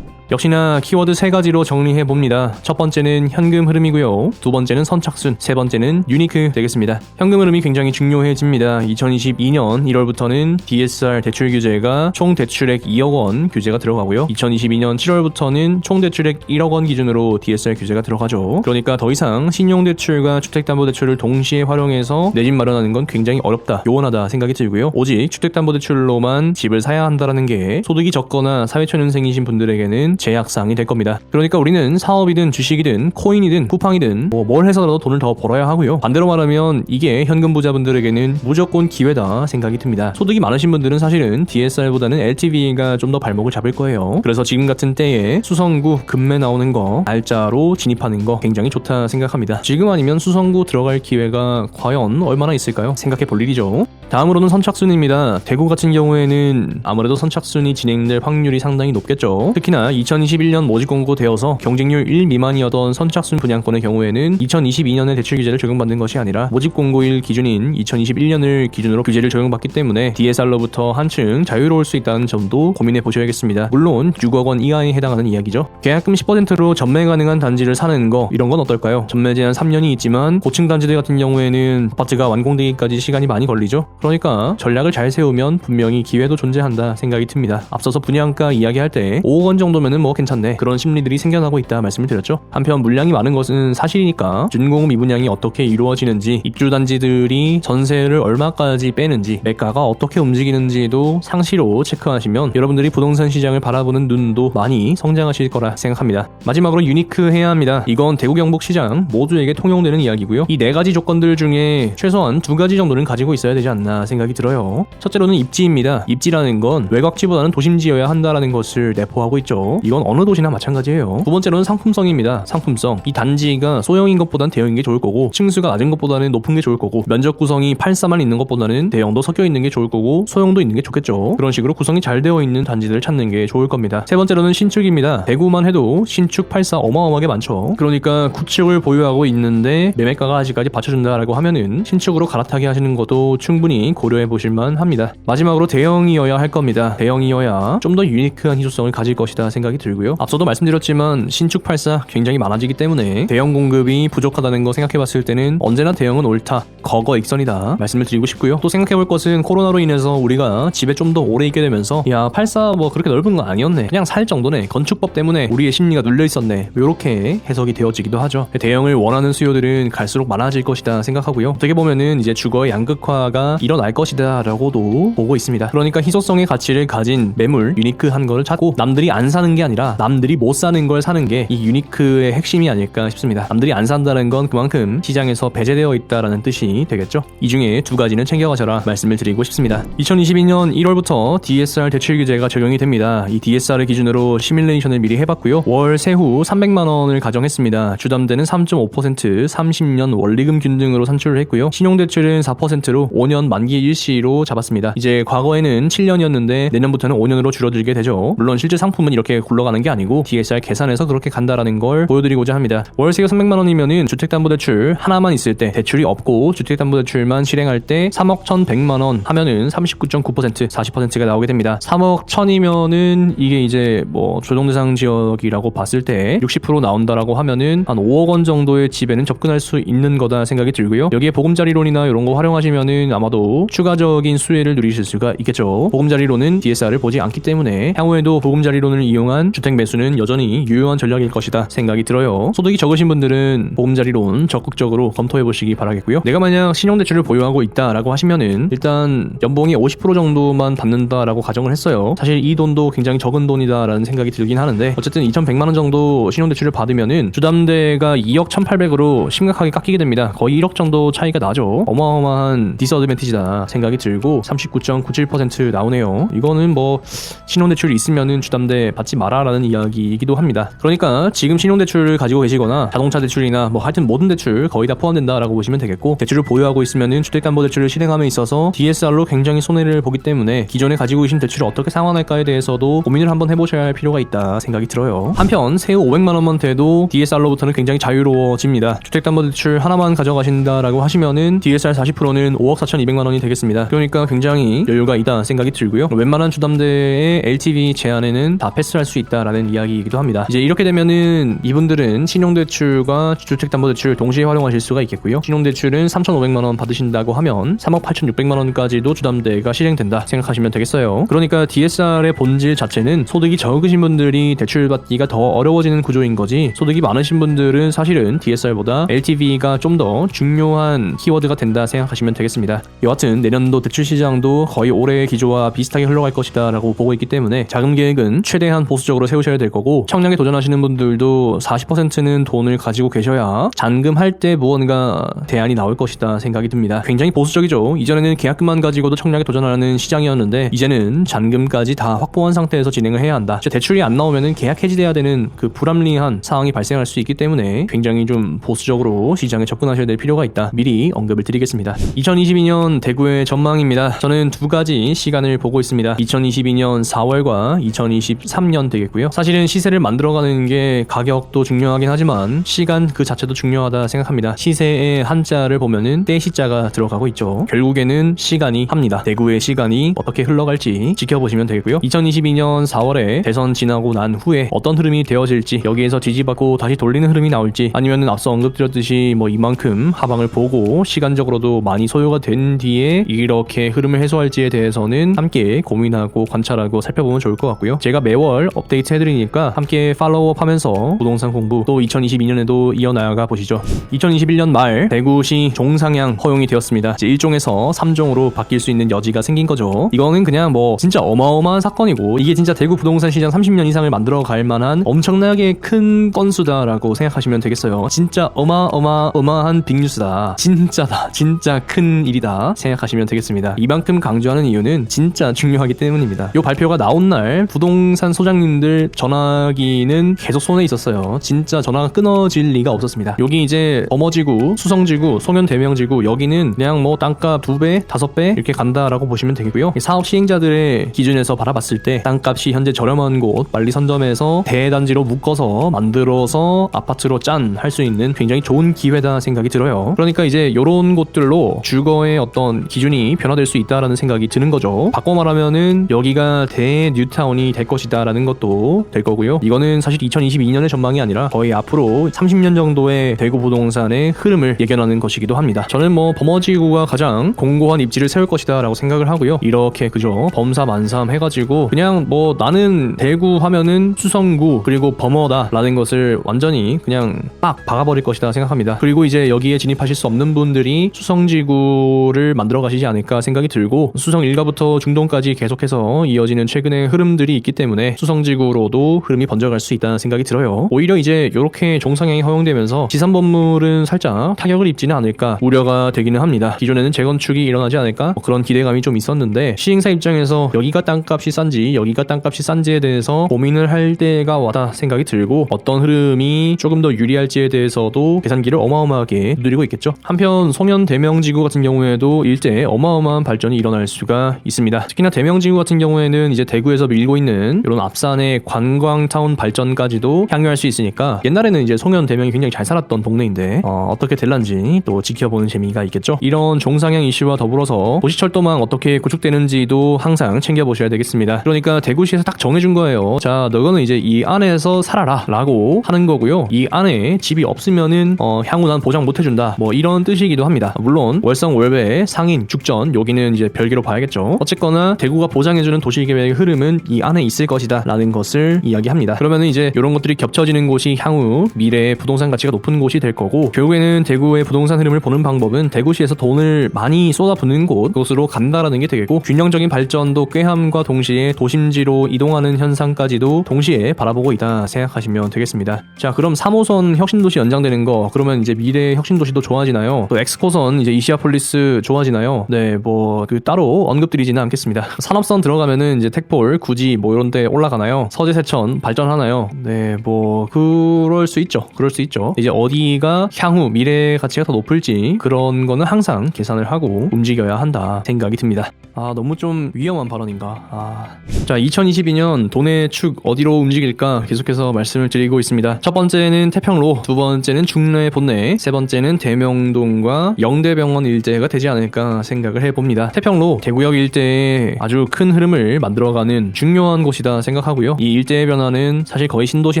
역시나 키워드 3가지로 정리해봅니다. 첫 번째는 현금 흐름이고요. 두 번째는 선착순, 세 번째는 유니크 되겠습니다. 현금 흐름이 굉장히 중요해집니다. 2022년 1월부터는 DSR 대출 규제가 총 대출액 2억 원 규제가 들어가고요. 2022년 7월부터는 총 대출액 1억 원 기준으로 DSR 규제가 들어가죠. 그러니까 더 이상 신용대출과 주택담보대출을 동시에 활용해서 내 집 마련하는 건 굉장히 어렵다, 요원하다 생각이 들고요. 오직 주택담보대출로만 집을 사야 한다라는 게 소득이 적거나 사회초년생이신 분들에게는 제약사항이 될 겁니다. 그러니까 우리는 사업이든 주식이든 코인이든 쿠팡이든 뭘 해서라도 돈을 더 벌어야 하고요. 반대로 말하면 이게 현금 부자분들에게는 무조건 기회다 생각이 듭니다. 소득이 많으신 분들은 사실은 DSR보다는 LTV가 좀 더 발목을 잡을 거예요. 그래서 지금 같은 때에 수성구 급매 나오는 거 날짜로 진입하는 거 굉장히 좋다 생각합니다. 지금 아니면 수성구 들어갈 기회가 과연 얼마나 있을까요? 생각해 볼 일이죠. 다음으로는 선착순입니다. 대구 같은 경우에는 아무래도 선착순이 진행될 확률이 상당히 높겠죠. 특히나 2021년 모집 공고되어서 경쟁률 1 미만이었던 선착순 분양권의 경우에는 2022년에 대출 규제를 적용받는 것이 아니라 모집 공고일 기준인 2021년을 기준으로 규제를 적용받기 때문에 DSR로부터 한층 자유로울 수 있다는 점도 고민해 보셔야겠습니다. 물론 6억 원 이하에 해당하는 이야기죠. 계약금 10%로 전매 가능한 단지를 사는 거, 이런 건 어떨까요? 전매 제한 3년이 있지만 고층 단지들 같은 경우에는 아파트가 완공되기까지 시간이 많이 걸리죠. 그러니까 전략을 잘 세우면 분명히 기회도 존재한다 생각이 듭니다. 앞서서 분양가 이야기할 때 5억 원 정도면은 뭐 괜찮네, 그런 심리들이 생겨나고 있다 말씀을 드렸죠. 한편 물량이 많은 것은 사실이니까 준공업 미분양이 어떻게 이루어지는지, 입주 단지들이 전세를 얼마까지 빼는지, 매가가 어떻게 움직이는지도 상시로 체크하시면 여러분들이 부동산 시장을 바라보는 눈도 많이 성장하실 거라 생각합니다. 마지막으로 유니크 해야 합니다. 이건 대구 경북 시장 모두에게 통용되는 이야기고요. 이 4가지 조건들 중에 최소한 2가지 정도는 가지고 있어야 되지 않나 생각이 들어요. 첫째로는 입지입니다. 입지라는 건 외곽지보다는 도심지여야 한다라는 것을 내포하고 있죠. 이건 어느 도시나 마찬가지예요. 두 번째로는 상품성입니다. 상품성. 이 단지가 소형인 것보단 대형인 게 좋을 거고, 층수가 낮은 것보다는 높은 게 좋을 거고, 면적 구성이 8사만 있는 것보다는 대형도 섞여 있는 게 좋을 거고, 소형도 있는 게 좋겠죠. 그런 식으로 구성이 잘 되어 있는 단지들을 찾는 게 좋을 겁니다. 세 번째로는 신축입니다. 대구만 해도 신축 8사 어마어마하게 많죠. 그러니까 구축을 보유하고 있는데 매매가가 아직까지 받쳐준다라고 하면은 신축으로 갈아타게 하시는 것도 충분히 고려해 보실만 합니다. 마지막으로 대형이어야 할 겁니다. 대형이어야 좀 더 유니크한 희소성을 가질 것이다 생각이 들고요. 앞서도 말씀드렸지만 신축 8사 굉장히 많아지기 때문에 대형 공급이 부족하다는 거 생각해 봤을 때는 언제나 대형은 옳다, 거거 익선이다 말씀을 드리고 싶고요. 또 생각해 볼 것은 코로나로 인해서 우리가 집에 좀 더 오래 있게 되면서 야 8사 뭐 그렇게 넓은 거 아니었네, 그냥 살 정도네, 건축법 때문에 우리의 심리가 눌려 있었네, 이렇게 해석이 되어지기도 하죠. 대형을 원하는 수요들은 갈수록 많아질 것이다 생각하고요. 어떻게 보면은 이제 주거의 양극화가 일어날 것이다 라고도 보고 있습니다. 그러니까 희소성의 가치를 가진 매물, 유니크한 거를 찾고 남들이 안 사는 게 아니라 남들이 못 사는 걸 사는 게 이 유니크의 핵심이 아닐까 싶습니다. 남들이 안 산다는 건 그만큼 시장에서 배제되어 있다라는 뜻이 되겠죠. 이 중에 2가지는 챙겨가셔라 말씀을 드리고 싶습니다. 2022년 1월부터 DSR 대출 규제가 적용이 됩니다. 이 DSR을 기준으로 시뮬레이션을 미리 해봤고요. 월 세후 300만 원을 가정했습니다. 주담대는 3.5%, 30년 원리금 균등으로 산출을 했고요. 신용대출은 4%로 5년 만기 일시로 잡았습니다. 이제 과거에는 7년이었는데 내년부터는 5년으로 줄어들게 되죠. 물론 실제 상품은 이렇게 굴러가는 게 아니고 DSR 계산해서 그렇게 간다라는 걸 보여드리고자 합니다. 월세가 300만 원이면은 주택담보대출 하나만 있을 때, 대출이 없고 주택담보대출만 실행할 때 3억 1,100만 원 하면은 39.9%, 40%가 나오게 됩니다. 3억 1,000이면은 이게 이제 뭐 조정대상 지역이라고 봤을 때 60% 나온다라고 하면은 한 5억 원 정도의 집에는 접근할 수 있는 거다 생각이 들고요. 여기에 보금자리론이나 이런 거 활용하시면은 아마도 추가적인 수혜를 누리실 수가 있겠죠. 보금자리론은 DSR을 보지 않기 때문에 향후에도 보금자리론을 이용한 주택 매수는 여전히 유효한 전략일 것이다 생각이 들어요. 소득이 적으신 분들은 보금자리론 적극적으로 검토해 보시기 바라겠고요. 내가 만약 신용대출을 보유하고 있다라고 하시면은 일단 연봉이 50% 정도만 받는다라고 가정을 했어요. 사실 이 돈도 굉장히 적은 돈이다라는 생각이 들긴 하는데, 어쨌든 2,100만 원 정도 신용대출을 받으면은 주담대가 2억 1,800으로 심각하게 깎이게 됩니다. 거의 1억 정도 차이가 나죠. 어마어마한 디스어드밴티지다 생각이 들고 39.97% 나오네요. 이거는 뭐 신용대출이 있으면은 주담대 받지 마라라는 이야기이기도 합니다. 그러니까 지금 신용대출을 가지고 계시거나 자동차 대출이나 뭐 하여튼 모든 대출 거의 다 포함된다라고 보시면 되겠고, 대출을 보유하고 있으면은 주택담보대출을 실행함에 있어서 DSR로 굉장히 손해를 보기 때문에 기존에 가지고 계신 대출을 어떻게 상환할까에 대해서도 고민을 한번 해보셔야 할 필요가 있다 생각이 들어요. 한편 세후 500만 원만 돼도 DSR로부터는 굉장히 자유로워집니다. 주택담보대출 하나만 가져가신다라고 하시면은 DSR 40%는 5억 4,200만 원이 되겠습니다. 그러니까 굉장히 여유가 있다 생각이 들고요. 웬만한 주담대의 LTV 제한에는 다 패스할 수 수 있다라는 이야기이기도 합니다. 이제 이렇게 되면은 이분들은 신용대출과 주택담보대출 동시에 활용하실 수가 있겠고요. 신용대출은 3,500만원 받으신다고 하면 3억 8,600만원까지도 주담대가 실행된다 생각하시면 되겠어요. 그러니까 DSR의 본질 자체는 소득이 적으신 분들이 대출받기가 더 어려워지는 구조인 거지, 소득이 많으신 분들은 사실은 DSR보다 LTV가 좀 더 중요한 키워드가 된다 생각하시면 되겠습니다. 여하튼 내년도 대출 시장도 거의 올해의 기조와 비슷하게 흘러갈 것이다 라고 보고 있기 때문에 자금 계획은 최대한 보수적으로 세우셔야 될 거고, 청약에 도전하시는 분들도 40%는 돈을 가지고 계셔야 잔금할 때 무언가 대안이 나올 것이다 생각이 듭니다. 굉장히 보수적이죠. 이전에는 계약금만 가지고도 청약에 도전하는 시장이었는데 이제는 잔금까지 다 확보한 상태에서 진행을 해야 한다. 대출이 안 나오면은 계약 해지돼야 되는 그 불합리한 상황이 발생할 수 있기 때문에 굉장히 좀 보수적으로 시장에 접근하셔야 될 필요가 있다. 미리 언급을 드리겠습니다. 2022년 대구의 전망입니다. 저는 두 가지 시간을 보고 있습니다. 2022년 4월과 2023년 되겠고요. 사실은 시세를 만들어가는 게 가격도 중요하긴 하지만 시간 그 자체도 중요하다 생각합니다. 시세의 한자를 보면은 때시자가 들어가고 있죠. 결국에는 시간이 합니다. 대구의 시간이 어떻게 흘러갈지 지켜보시면 되겠고요. 2022년 4월에 대선 지나고 난 후에 어떤 흐름이 되어질지, 여기에서 뒤집었고 다시 돌리는 흐름이 나올지, 아니면은 앞서 언급드렸듯이 뭐 이만큼 하방을 보고 시간적으로도 많이 소요가 된 뒤에 이렇게 흐름을 해소할지에 대해서는 함께 고민하고 관찰하고 살펴보면 좋을 것 같고요. 제가 매월 업데이트 해드리니까 함께 팔로우업 하면서 부동산 공부 또 2022년에도 이어나가 보시죠. 2021년 말 대구시 종상향 허용이 되었습니다. 이제 1종에서 3종으로 바뀔 수 있는 여지가 생긴 거죠. 이거는 그냥 뭐 진짜 어마어마한 사건이고, 이게 진짜 대구 부동산 시장 30년 이상을 만들어 갈 만한 엄청나게 큰 건수다라고 생각하시면 되겠어요. 진짜 어마어마한 빅뉴스다. 진짜다. 진짜 큰 일이다 생각하시면 되겠습니다. 이만큼 강조하는 이유는 진짜 중요하기 때문입니다. 이 발표가 나온 날 부동산 소장님들 전화기는 계속 손에 있었어요. 진짜 전화가 끊어질 리가 없었습니다. 여기 이제 범어지구, 수성지구, 송현대명지구, 여기는 그냥 뭐 땅값 2배, 5배 이렇게 간다라고 보시면 되겠고요. 사업 시행자들의 기준에서 바라봤을 때 땅값이 현재 저렴한 곳 빨리 선점해서 대단지로 묶어서 만들어서 아파트로 짠 할 수 있는 굉장히 좋은 기회다 생각이 들어요. 그러니까 이제 이런 곳들로 주거의 어떤 기준이 변화될 수 있다라는 생각이 드는 거죠. 바꿔 말하면은 여기가 대뉴타운이 될 것이다 라는 것도 될 거고요. 이거는 사실 2022년의 전망이 아니라 거의 앞으로 30년 정도의 대구 부동산의 흐름을 예견하는 것이기도 합니다. 저는 뭐 범어지구가 가장 공고한 입지를 세울 것이다 라고 생각을 하고요. 이렇게 그죠, 범사만삼 해가지고 그냥 뭐 나는 대구 하면은 수성구 그리고 범어다 라는 것을 완전히 그냥 빡 박아버릴 것이다 생각합니다. 그리고 이제 여기에 진입하실 수 없는 분들이 수성지구를 만들어 가시지 않을까 생각이 들고, 수성 1가부터 중동까지 계속해서 이어지는 최근의 흐름들이 있기 때문에 수성지구로도 흐름이 번져갈 수 있다는 생각이 들어요. 오히려 이제 이렇게 종상향이 허용되면서 지산건물은 살짝 타격을 입지는 않을까 우려가 되기는 합니다. 기존에는 재건축이 일어나지 않을까 뭐 그런 기대감이 좀 있었는데, 시행사 입장에서 여기가 땅값이 싼지 여기가 땅값이 싼지에 대해서 고민을 할 때가 왔다 생각이 들고, 어떤 흐름이 조금 더 유리할지에 대해서도 계산기를 어마어마하게 누리고 있겠죠. 한편 송현 대명지구 같은 경우에도 일대 어마어마한 발전이 일어날 수가 있습니다. 특히나 대명지구 같은 경우에는 이제 대구에서 밀고 있는 이런 앞산의 관광타운 발전까지도 향유할 수 있으니까, 옛날에는 이제 송현 대명이 굉장히 잘 살았던 동네인데 어떻게 될란지 또 지켜보는 재미가 있겠죠. 이런 종상향 이슈와 더불어서 도시철도망 어떻게 구축되는지도 항상 챙겨보셔야 되겠습니다. 그러니까 대구시에서 딱 정해준 거예요. 자, 너는 이제 이 안에서 살아라 라고 하는 거고요. 이 안에 집이 없으면은 향후 난 보장 못 해준다 뭐 이런 뜻이기도 합니다. 물론 월성, 월배, 상인, 죽전 여기는 이제 별개로 봐야겠죠. 어쨌거나 대구가 보장해주는 도시계획의 흐름은 이 안에 있을 것이다 라는 것을 이야기합니다. 그러면은 이제 이런 것들이 겹쳐지는 곳이 향후 미래의 부동산 가치가 높은 곳이 될 거고, 결국에는 대구의 부동산 흐름을 보는 방법은 대구시에서 돈을 많이 쏟아붓는 곳으로 간다라는 게 되겠고, 균형적인 발전도 꾀함과 동시에 도심지로 이동하는 현상까지도 동시에 바라보고 있다 생각하시면 되겠습니다. 자, 그럼 3호선 혁신도시 연장되는 거, 그러면 이제 미래 혁신도시도 좋아지나요? 또 엑스코선 이제 이시아폴리스 좋아지나요? 네, 뭐 그 따로 언급드리지는 않겠습니다. 산업선 들어가면은 이제 택폴, 구지 뭐 이런 데 올라가나요? 서재세천 발전하나요? 네, 뭐 그럴 수 있죠. 그럴 수 있죠. 이제 어디가 향후 미래 가치가 더 높을지 그런 거는 항상 계산을 하고 움직여야 한다 생각이 듭니다. 아, 너무 좀 위험한 발언인가? 자, 2022년 돈의 축 어디로 움직일까 계속해서 말씀을 드리고 있습니다. 첫 번째는 태평로, 두 번째는 중내 본내, 세 번째는 대명동과 영대병원 일대가 되지 않을까 생각을 해봅니다. 태평로, 대구역 일대에 아주 큰 흐름을 만들어가는 중요한 곳이다 생각하고요. 이 일대의 변화는 사실 거의 신도시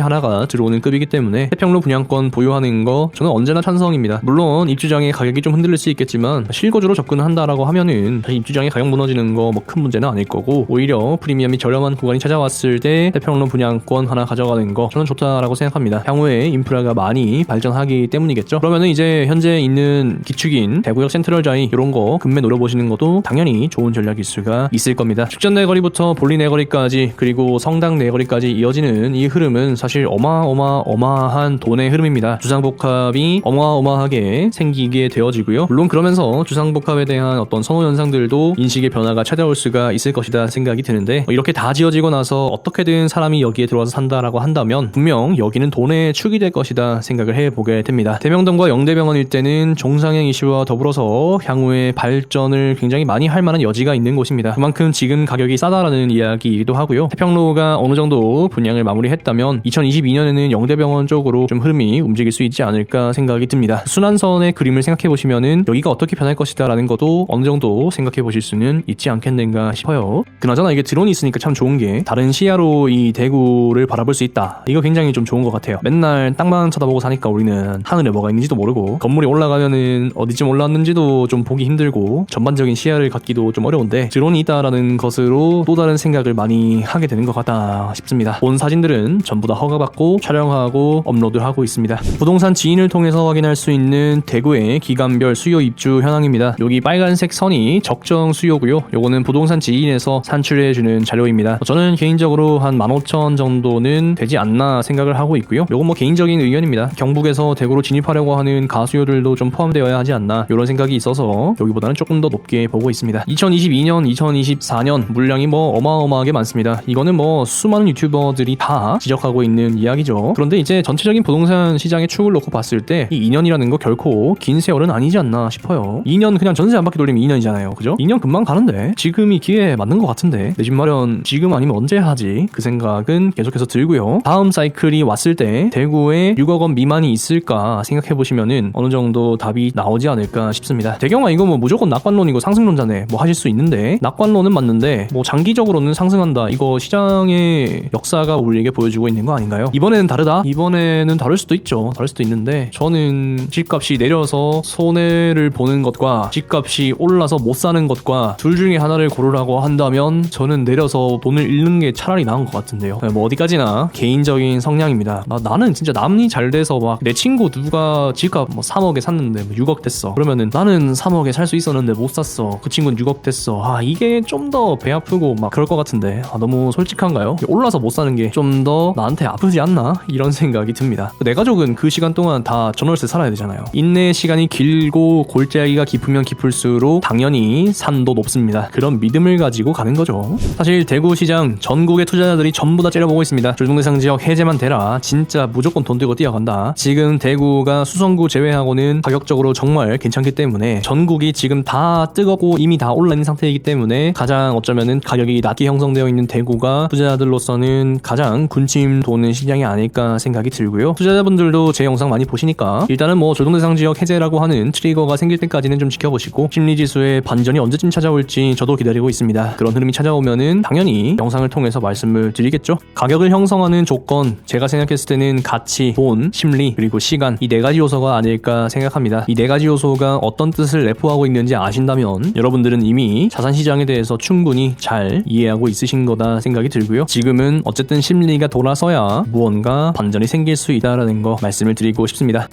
하나가 들어오는 급이기 때문에 태평로 분양권 보유하는 거 저는 언제나 찬성입니다. 물론 입주장의 가격이 좀 흔들릴 수 있겠지만 실거주로 접근을 한다라고 하면은 사실 입주장의 가격 무너지는 거 뭐 큰 문제는 아닐 거고, 오히려 프리미엄이 저렴한 구간이 찾아왔을 때 태평로 분양권 하나 가져가는 거 저는 좋다라고 생각합니다. 향후에 인프라가 많이 발전하기 때문이겠죠. 그러면은 이제 현재 있는 기축인 대구역 센트럴자이 이런 거 금매 노려보시는 것도 당연히 좋은 전략일 수가 있을 겁니다. 축전 내거리부터 볼리 내거리까지 그리고 성당 내거리까지 이어지는 이 흐름은 사실 어마어마한 돈의 흐름입니다. 주상복합이 어마어마하게 생기게 되어지고요. 물론 그러면서 주상복합에 대한 어떤 선호 현상들도 인식의 변화가 찾아올 수가 있을 것이다 생각이 드는데, 이렇게 다 지어지고 나서 어떻게든 사람이 여기에 들어와서 산다라고 한다면 분명 여기는 돈의 축이 될 것이다 생각을 해보게 됩니다. 대명동과 영대병원 일대는 종상행 이슈와 더불어서 향후에 발전을 굉장히 많이 할 만한 여지가 있는 곳입니다. 그만큼 지금 가격이 싸다라는 이야기이기도 하고요. 태평로가 어느 정도 분양을 마무리했다면 2022년에는 영대병원 쪽으로 좀 흐름이 움직일 수 있지 않을까 생각이 듭니다. 순환선의 그림을 생각해 보시면은 여기가 어떻게 변할 것이다 라는 것도 어느 정도 생각해 보실 수는 있지 않겠는가 싶어요. 그나저나 이게 드론이 있으니까 참 좋은 게 다른 시야로 이 대구를 바라볼 수 있다. 이거 굉장히 좀 좋은 것 같아요. 맨날 땅만 쳐다보고 사니까 우리는 하늘에 뭐가 있는지도 모르고 건물이 올라가면은 어디쯤 올라왔는지도 좀 보기 힘들고 전반적인 시야를 갖기도 좀 어려운데, 드론이 있다라는 것으로 또 다른 생각을 많이 하게 되는 것 같다 싶습니다. 본 사진들은 전부 다 허가받고 촬영하고 업로드하고 있습니다. 부동산 지인을 통해서 확인할 수 있는 대구의 기간별 수요 입주 현황입니다. 여기 빨간색 선이 적정 수요고요. 요거는 부동산 지인에서 산출해주는 자료입니다. 저는 개인적으로 한 15,000 정도는 되지 않나 생각을 하고 있고요. 요건 뭐 개인적인 의견입니다. 경북에서 대구로 진입하려고 하는 가수요들도 좀 포함되어야 하지 않나 이런 생각이 있어서 여기보다는 조금 더 높게 보고 있습니다. 2022년, 2024년 물량이 뭐 어마어마하게 많습니다. 이거는 뭐 수많은 유튜버들이 다 지적하고 있는 이야기죠. 그런데 이제 전체적인 부동산 시장의 축을 놓고 봤을 때 이 2년이라는 거 결코 긴 세월은 아니지 않나 싶어요. 2년 그냥 전세 한 바퀴 돌리면 2년이잖아요. 그죠? 2년 금방 가는데 지금이 기회에 맞는 것 같은데 내 집 마련 지금 아니면 언제 하지? 그 생각은 계속해서 들고요. 다음 사이클이 왔을 때 대구에 6억 원 미만이 있을까 생각해보시면은 어느 정도 답이 나오지 않을까 싶습니다. 대경아 이거 뭐 무조건 낙관론이고 상승론자네 뭐 하실 수 있는데, 낙관론은 맞는데 뭐 장기적으로는 상승한다, 이거 시장의 역사가 우리에게 보여주고 있는 거 아닌가요? 이번에는 다르다? 이번에는 다를 수도 있죠. 다를 수도 있는데, 저는 집값이 내려서 손해를 보는 것과 집값이 올라서 못 사는 것과 둘 중에 하나를 고르라고 한다면 저는 내려서 돈을 잃는 게 차라리 나은 것 같은데요. 뭐 어디까지나 개인적인 성향입니다. 나는 진짜 남이 잘 돼서 막 내 친구 누가 집값 뭐 3억에 샀는데 뭐 6억 됐어. 그러면은 나는 3억에 살 수 있었는데 못 샀어. 그 친구는 6억 됐어. 이게 좀 더 배 아프고 막 그럴 것 같은데 너무 솔직한가요? 올라서 못 사는 게 좀 더 나한테 아프지 않나? 이런 생각이 듭니다. 내 가족은 그 시간 동안 다 전월세 살아야 되잖아요. 인내 시간이 길고 골짜기가 깊으면 깊을수록 당연히 산도 높습니다. 그런 믿음을 가지고 가는 거죠. 사실 대구 시장 전국의 투자자들이 전부 다 째려보고 있습니다. 조정대상 지역 해제만 되라 진짜 무조건 돈 들고 뛰어간다. 지금 대구가 수성구 제외하고는 가격적으로 정말 괜찮기 때문에, 전국이 지금 다 뜨겁고 이미 다 올라있는 상태이기 때문에 가장 어쩌면은 가격이 낮게 형성되어 있는 대구가 투자자들로서는 가장 군침 도는 시장이 아닐까 생각이 들고요. 투자자분들도 제 영상 많이 보시니까 일단은 뭐 조정대상 지역 해제라고 하는 트리거가 생길 때까지는 좀 지켜보시고, 심리지수의 반전이 언제쯤 찾아올지 저도 기다리고 있습니다. 그런 흐름이 찾아오면은 당연히 영상을 통해서 말씀을 드리겠죠. 가격을 형성하는 조건, 제가 생각했을 때는 가치, 돈, 심리, 그리고 시간, 이 네 가지 요소가 아닐까 생각합니다. 이 네 가지 요소가 어떤 뜻을 내포하고 있는지 아신다면 여러분들은 이미 자산시장에 대해서 충분히 잘 이해하고 있으신 거다 생각이 들고요. 지금은 어쨌든 심리가 돌아서야 무언가 반전이 생길 수 있다라는 거 말씀을 드리고 싶습니다.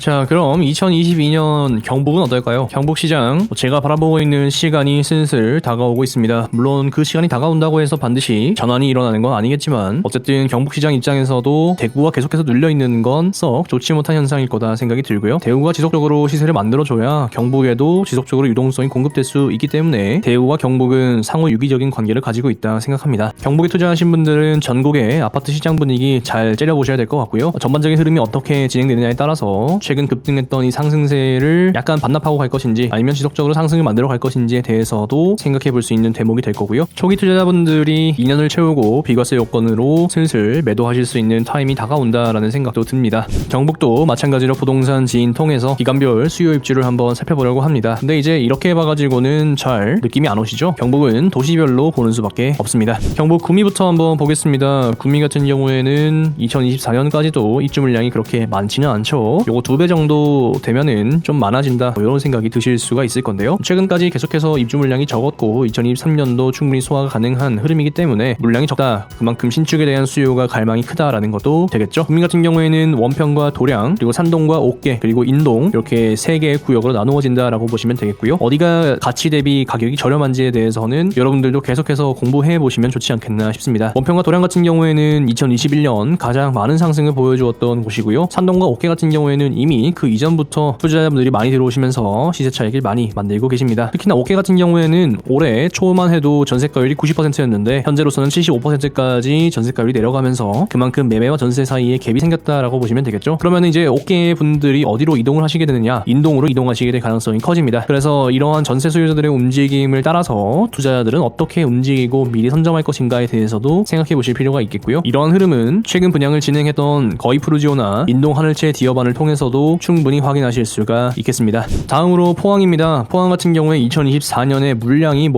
자, 그럼 2022년 경북은 어떨까요? 경북시장, 제가 바라보고 있는 시간이 슬슬 다가오고 있습니다. 물론 그 시간이 다가온다고 해서 반드시 전환이 일어나는 건 아니겠지만, 어쨌든 경북시장 입장에서도 대구가 계속해서 눌려있는 건 썩 좋지 못한 현상일 거다 생각이 들고요. 대구가 지속적으로 시세를 만들어줘야 경북에도 지속적으로 유동성이 공급될 수 있기 때문에 대구와 경북은 상호 유기적인 관계를 가지고 있다 생각합니다. 경북에 투자하신 분들은 전국의 아파트 시장 분위기 잘 째려보셔야 될 것 같고요. 전반적인 흐름이 어떻게 진행되느냐에 따라서 최근 급등했던 이 상승세를 약간 반납하고 갈 것인지 아니면 지속적으로 상승을 만들어 갈 것인지에 대해서도 생각해 볼 수 있는 대목이 될 거고요. 초기 투자자분들이 2년을 채우고 비과세 요건으로 슬슬 매도하실 수 있는 타임이 다가온다라는 생각도 듭니다. 경북도 마찬가지로 부동산 지인 통해서 기간별 수요 입주를 한번 살펴보려고 합니다. 근데 이제 이렇게 봐가지고는 잘 느낌이 안 오시죠? 경북은 도시별로 보는 수밖에 없습니다. 경북 구미부터 한번 보겠습니다. 구미 같은 경우에는 2024년까지도 입주 물량이 그렇게 많지는 않죠. 요거 2배 정도 되면은 좀 많아진다, 뭐 이런 생각이 드실 수가 있을 건데요. 최근까지 계속해서 입주 물량이 적었고 2023년도 충분히 소화가 가능한 흐름이기 때문에 물량이 적다, 그만큼 신축에 대한 수요가 갈망이 크다라는 것도 되겠죠. 구미 같은 경우에는 원평과 도량, 그리고 산동과 옥계, 그리고 인동, 이렇게 3개의 구역으로 나누어진다라고 보시면 되겠고요. 어디가 가치 대비 가격이 저렴한지에 대해서는 여러분들도 계속해서 공부해 보시면 좋지 않겠나 싶습니다. 원평과 도량 같은 경우에는 2021년 가장 많은 상승을 보여주었던 곳이고요. 산동과 옥계 같은 경우에는 이미 그 이전부터 투자자분들이 많이 들어오시면서 시세 차익을 많이 만들고 계십니다. 특히나 옥계 같은 경우에는 올해 초만 해도 전세가율이 90%였는데 현재로서는 75%까지 전세가율이 내려가면서 그만큼 매매와 전세 사이에 갭이 생겼다라고 보시면 되겠죠. 그러면 이제 옥계 분들이 어디로 이동을 하시게 되느냐, 인동으로 이동하시게 될 가능성이 커집니다. 그래서 이러한 전세 소유자들의 움직임을 따라서 투자자들은 어떻게 움직이고 미리 선점할 것인가에 대해서도 생각해 보실 필요가 있겠고요. 이러한 흐름은 최근 분양을 진행했던 거의 푸르지오나 인동 하늘채 디어반을 통해서도 충분히 확인하실 수가 있겠습니다. 다음으로 포항입니다. 포항 같은 경우에 2024년에 물량이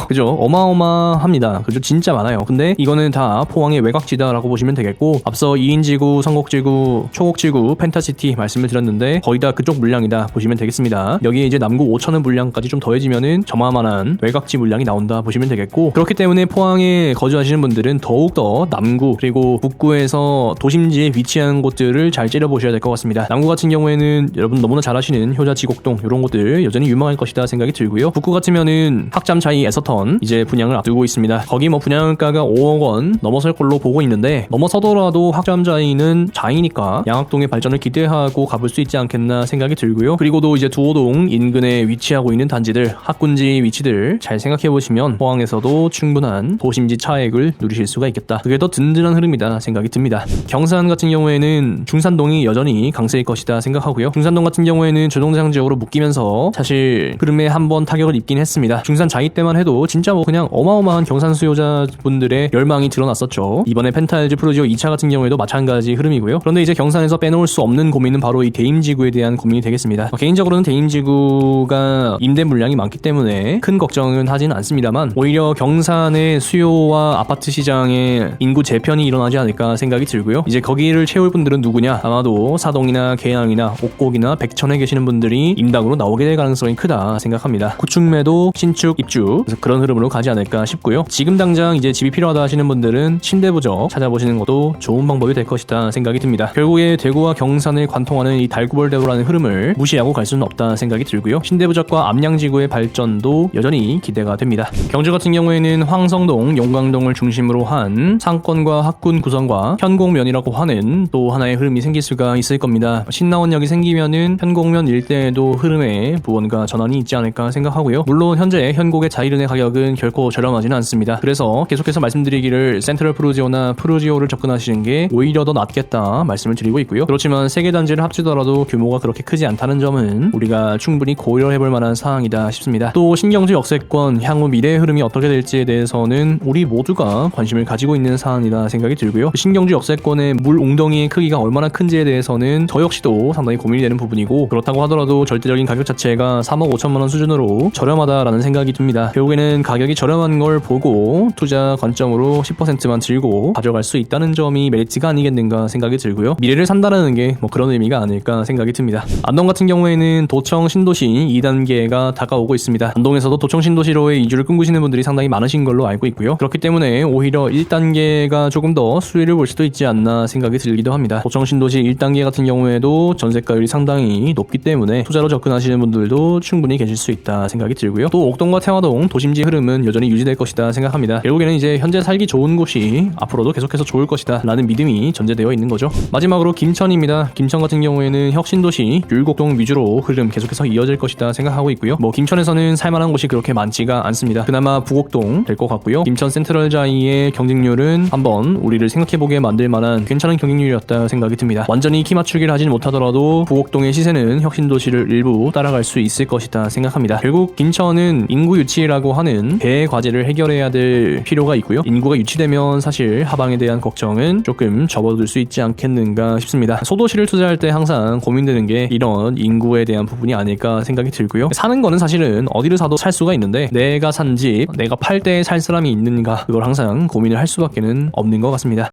그죠? 어마어마합니다. 그죠? 진짜 많아요. 근데 이거는 다 포항의 외곽지다라고 보시면 되겠고, 앞서 2인지구, 성곡지구, 초곡지구, 펜타시티 말씀을 드렸는데 거의 다 그쪽 물량이다 보시면 되겠습니다. 여기에 이제 남구 5천원 물량까지 좀 더해지면은 저만한 외곽지 물량이 나온다 보시면 되겠고, 그렇기 때문에 포항에 거주하시는 분들은 더욱더 남구 그리고 북구에서 도심지에 위치한 곳들을 잘 째려보셔야 될 것 같습니다. 남구 같은 경우에는 여러분 너무나 잘 아시는 효자 지곡동 이런 곳들 여전히 유망할 것이다 생각이 들고요. 북구 같으면은 학잠차이 에서턴 이제 분양을 앞두고 있습니다. 거기 분양가가 5억원 넘어설 걸로 보고 있는데, 넘어서더라도 학잠차이는 자이니까 양학동의 발전을 기대하고 가볼 수 있지 않겠나 생각이 들고요. 그리고도 이제 두호동 인근에 위치하고 있는 단지들, 학군지 위치들 잘 생각해보시면 포항에서도 충분한 도심지 차액을 누리실 수가 있겠다. 그게 더 든든한 흐름이다 생각이 듭니다. 경산 같은 경우에는 중산동이 여전히 강세일 것이다 생각하고요. 중산동 같은 경우에는 조정대상 지역으로 묶이면서 사실 흐름에 한번 타격을 입긴 했습니다. 중산 자이 때만 해도 진짜 그냥 어마어마한 경산 수요자분들의 열망이 드러났었죠. 이번에 펜타일즈 프로지오 2차 같은 경우에도 마찬가지 흐름이고요. 그런데 이제 경산에서 빼놓을 수 없는 고민은 바로 이 대임지구에 대한 고민이 되겠습니다. 개인적으로는 대임지구가 임대 물량이 많기 때문에 큰 걱정은 하지는 않습니다만, 오히려 경산의 수요와 아파트 시장의 인구 재편이 일어나지 않을까 생각이 들고요. 이제 거기를 채울 분들은 누구냐? 아마도 사동이나 계양이나 옥곡이나 백천에 계시는 분들이 임당으로 나오게 될 가능성이 크다 생각합니다. 구축매도 신축 입주, 그래서 그런 흐름으로 가지 않을까 싶고요. 지금 당장 이제 집이 필요하다 하시는 분들은 침대부적 찾아보시는 것도 좋은 방법이 될 것이다 생각이 듭니다. 결국에 대구와 경산을 관통하는 이 달구벌대로라는 흐름을 무시하고 갈 수는 없다 생각이 들고요. 신대부적과 암양지구의 발전도 여전히 기대가 됩니다. 경주 같은 경우에는 황성동, 용광동을 중심으로 한 상권과 학군 구성과 현곡면이라고 하는 또 하나의 흐름이 생길 수가 있을 겁니다. 신나원역이 생기면은 현곡면 일대에도 흐름에 무언가 전환이 있지 않을까 생각하고요. 물론 현재 현곡의 자이른의 가격은 결코 저렴하지는 않습니다. 그래서 계속해서 말씀드리기를 센트럴 프루지오나 프루지오를 접근하시는 게 오히려 더 낫겠다 말씀을 드리고 있고요. 그렇지만 세 개 단지를 합치더라도 규모가 그렇게 크지 않다는 점은 우리가 충분히 고려해볼 만한 사항이다 싶습니다. 또 신경주 역세권 향후 미래의 흐름이 어떻게 될지에 대해서는 우리 모두가 관심을 가지고 있는 사안이다 생각이 들고요. 신경주 역세권의 물 웅덩이의 크기가 얼마나 큰지에 대해서는 저 역시도 상당히 고민이 되는 부분이고, 그렇다고 하더라도 절대적인 가격 자체가 3억 5천만원 수준으로 저렴하다라는 생각이 듭니다. 결국에는 가격이 저렴한 걸 보고 투자 관점으로 10%만 들고 가져갈 수 있다는 점이 메리트가 아니겠는가 생각이 들고요. 미래를 산다라는 게 그런 의미가 아닐까 생각이 듭니다. 안동 같은 경우에는 도청 신도시 2단계가 다가오고 있습니다. 안동에서도 도청 신도시로의 이주를 꿈꾸시는 분들이 상당히 많으신 걸로 알고 있고요. 그렇기 때문에 오히려 1단계가 조금 더 수혜를 볼 수도 있지 않나 생각이 들기도 합니다. 도청 신도시 1단계 같은 경우에도 전세가율이 상당히 높기 때문에 투자로 접근하시는 분들도 충분히 계실 수 있다 생각이 들고요. 또 옥동과 태화동 도심지 흐름은 여전히 유지될 것이다 생각합니다. 결국에는 이제 현재 살기 좋은 곳이 앞으로도 계속해서 좋을 것이다 라는 믿음이 전제되어 있는 거죠. 마지막으로 김천입니다. 김천 같은 경우에는 혁신도시 율곡동 위주로 흐름 계속해서 이어질 것이다 생각하고 있고요. 김천에서는 살만한 곳이 그렇게 많지가 않습니다. 그나마 부곡동 될 것 같고요. 김천 센트럴자이의 경쟁률은 한번 우리를 생각해보게 만들 만한 괜찮은 경쟁률이었다 생각이 듭니다. 완전히 키 맞추기를 하진 못하더라도 부곡동의 시세는 혁신도시를 일부 따라갈 수 있을 것이다 생각합니다. 결국 인천은 인구 유치라고 하는 배 과제를 해결해야 될 필요가 있고요. 인구가 유치되면 사실 하방에 대한 걱정은 조금 접어들 수 있지 않겠는가 싶습니다. 소도시를 투자할 때 항상 고민되는 게 이런 인구에 대한 부분이 아닐까 생각이 들고요. 사는 거는 사실은 어디를 사도 살 수가 있는데 내가 산 집, 내가 팔 때 살 사람이 있는가, 그걸 항상 고민을 할 수밖에는 없는 것 같습니다.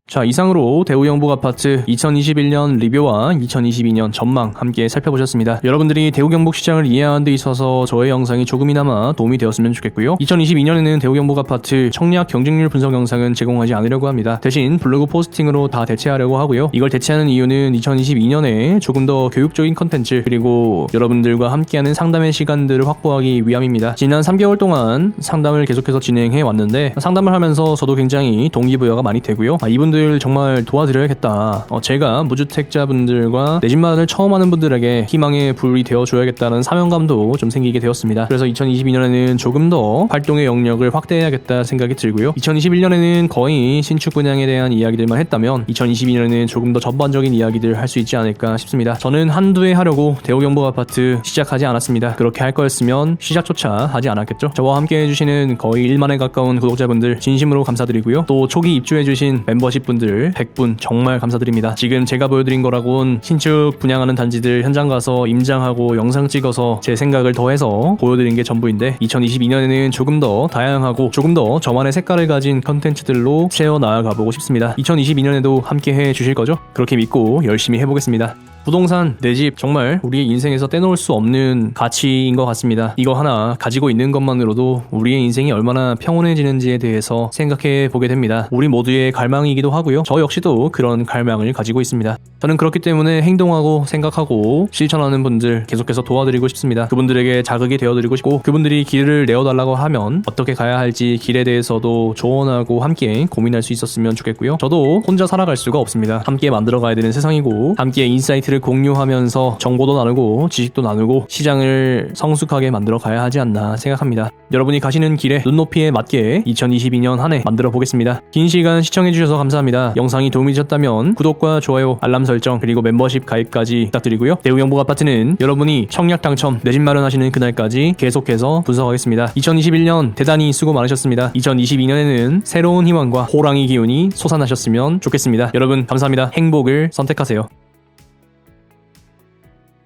자, 이상으로 대우경북아파트 2021년 리뷰와 2022년 전망 함께 살펴보셨습니다. 여러분들이 대우경북 시장을 이해하는 데 있어서 저의 영상이 조금이나마 도움이 되었으면 좋겠고요. 2022년에는 대우경북아파트 청약 경쟁률 분석 영상은 제공하지 않으려고 합니다. 대신 블로그 포스팅으로 다 대체하려고 하고요. 이걸 대체하는 이유는 2022년에 조금 더 교육적인 컨텐츠, 그리고 여러분들과 함께하는 상담의 시간들을 확보하기 위함입니다. 지난 3개월 동안 상담을 계속해서 진행해 왔는데, 상담을 하면서 저도 굉장히 동기부여가 많이 되고요. 이분들 정말 도와드려야겠다. 제가 무주택자분들과 내 집 마련을 처음 하는 분들에게 희망의 불이 되어줘야겠다는 사명감도 좀 생기게 되었습니다. 그래서 2022년에는 조금 더 활동의 영역을 확대해야겠다 생각이 들고요. 2021년에는 거의 신축 분양에 대한 이야기들만 했다면 2022년에는 조금 더 전반적인 이야기들 할 수 있지 않을까 싶습니다. 저는 한두 해 하려고 대우경북아파트 시작하지 않았습니다. 그렇게 할 거였으면 시작조차 하지 않았겠죠. 저와 함께 해주시는 거의 1만에 가까운 구독자분들 진심으로 감사드리고요. 또 초기 입주해주신 멤버십 분들 100분 정말 감사드립니다. 지금 제가 보여드린 거라곤 신축 분양하는 단지들 현장 가서 임장하고 영상 찍어서 제 생각을 더해서 보여드린 게 전부인데, 2022년에는 조금 더 다양하고 조금 더 저만의 색깔을 가진 컨텐츠들로 채워나가 보고 싶습니다. 2022년에도 함께 해주실 거죠? 그렇게 믿고 열심히 해보겠습니다. 부동산, 내 집, 정말 우리의 인생에서 떼놓을 수 없는 가치인 것 같습니다. 이거 하나 가지고 있는 것만으로도 우리의 인생이 얼마나 평온해지는지에 대해서 생각해 보게 됩니다. 우리 모두의 갈망이기도 하고요. 저 역시도 그런 갈망을 가지고 있습니다. 저는 그렇기 때문에 행동하고 생각하고 실천하는 분들 계속해서 도와드리고 싶습니다. 그분들에게 자극이 되어드리고 싶고, 그분들이 길을 내어달라고 하면 어떻게 가야 할지 길에 대해서도 조언하고 함께 고민할 수 있었으면 좋겠고요. 저도 혼자 살아갈 수가 없습니다. 함께 만들어가야 되는 세상이고, 함께 인사이트를 공유하면서 정보도 나누고 지식도 나누고 시장을 성숙하게 만들어 가야 하지 않나 생각합니다. 여러분이 가시는 길에 눈높이에 맞게 2022년 한 해 만들어 보겠습니다. 긴 시간 시청해주셔서 감사합니다. 영상이 도움이 되셨다면 구독과 좋아요, 알람 설정, 그리고 멤버십 가입까지 부탁드리고요. 대우경북아파트는 여러분이 청약 당첨, 내 집 마련하시는 그날까지 계속해서 분석하겠습니다. 2021년 대단히 수고 많으셨습니다. 2022년에는 새로운 희망과 호랑이 기운이 솟아나셨으면 좋겠습니다. 여러분 감사합니다. 행복을 선택하세요.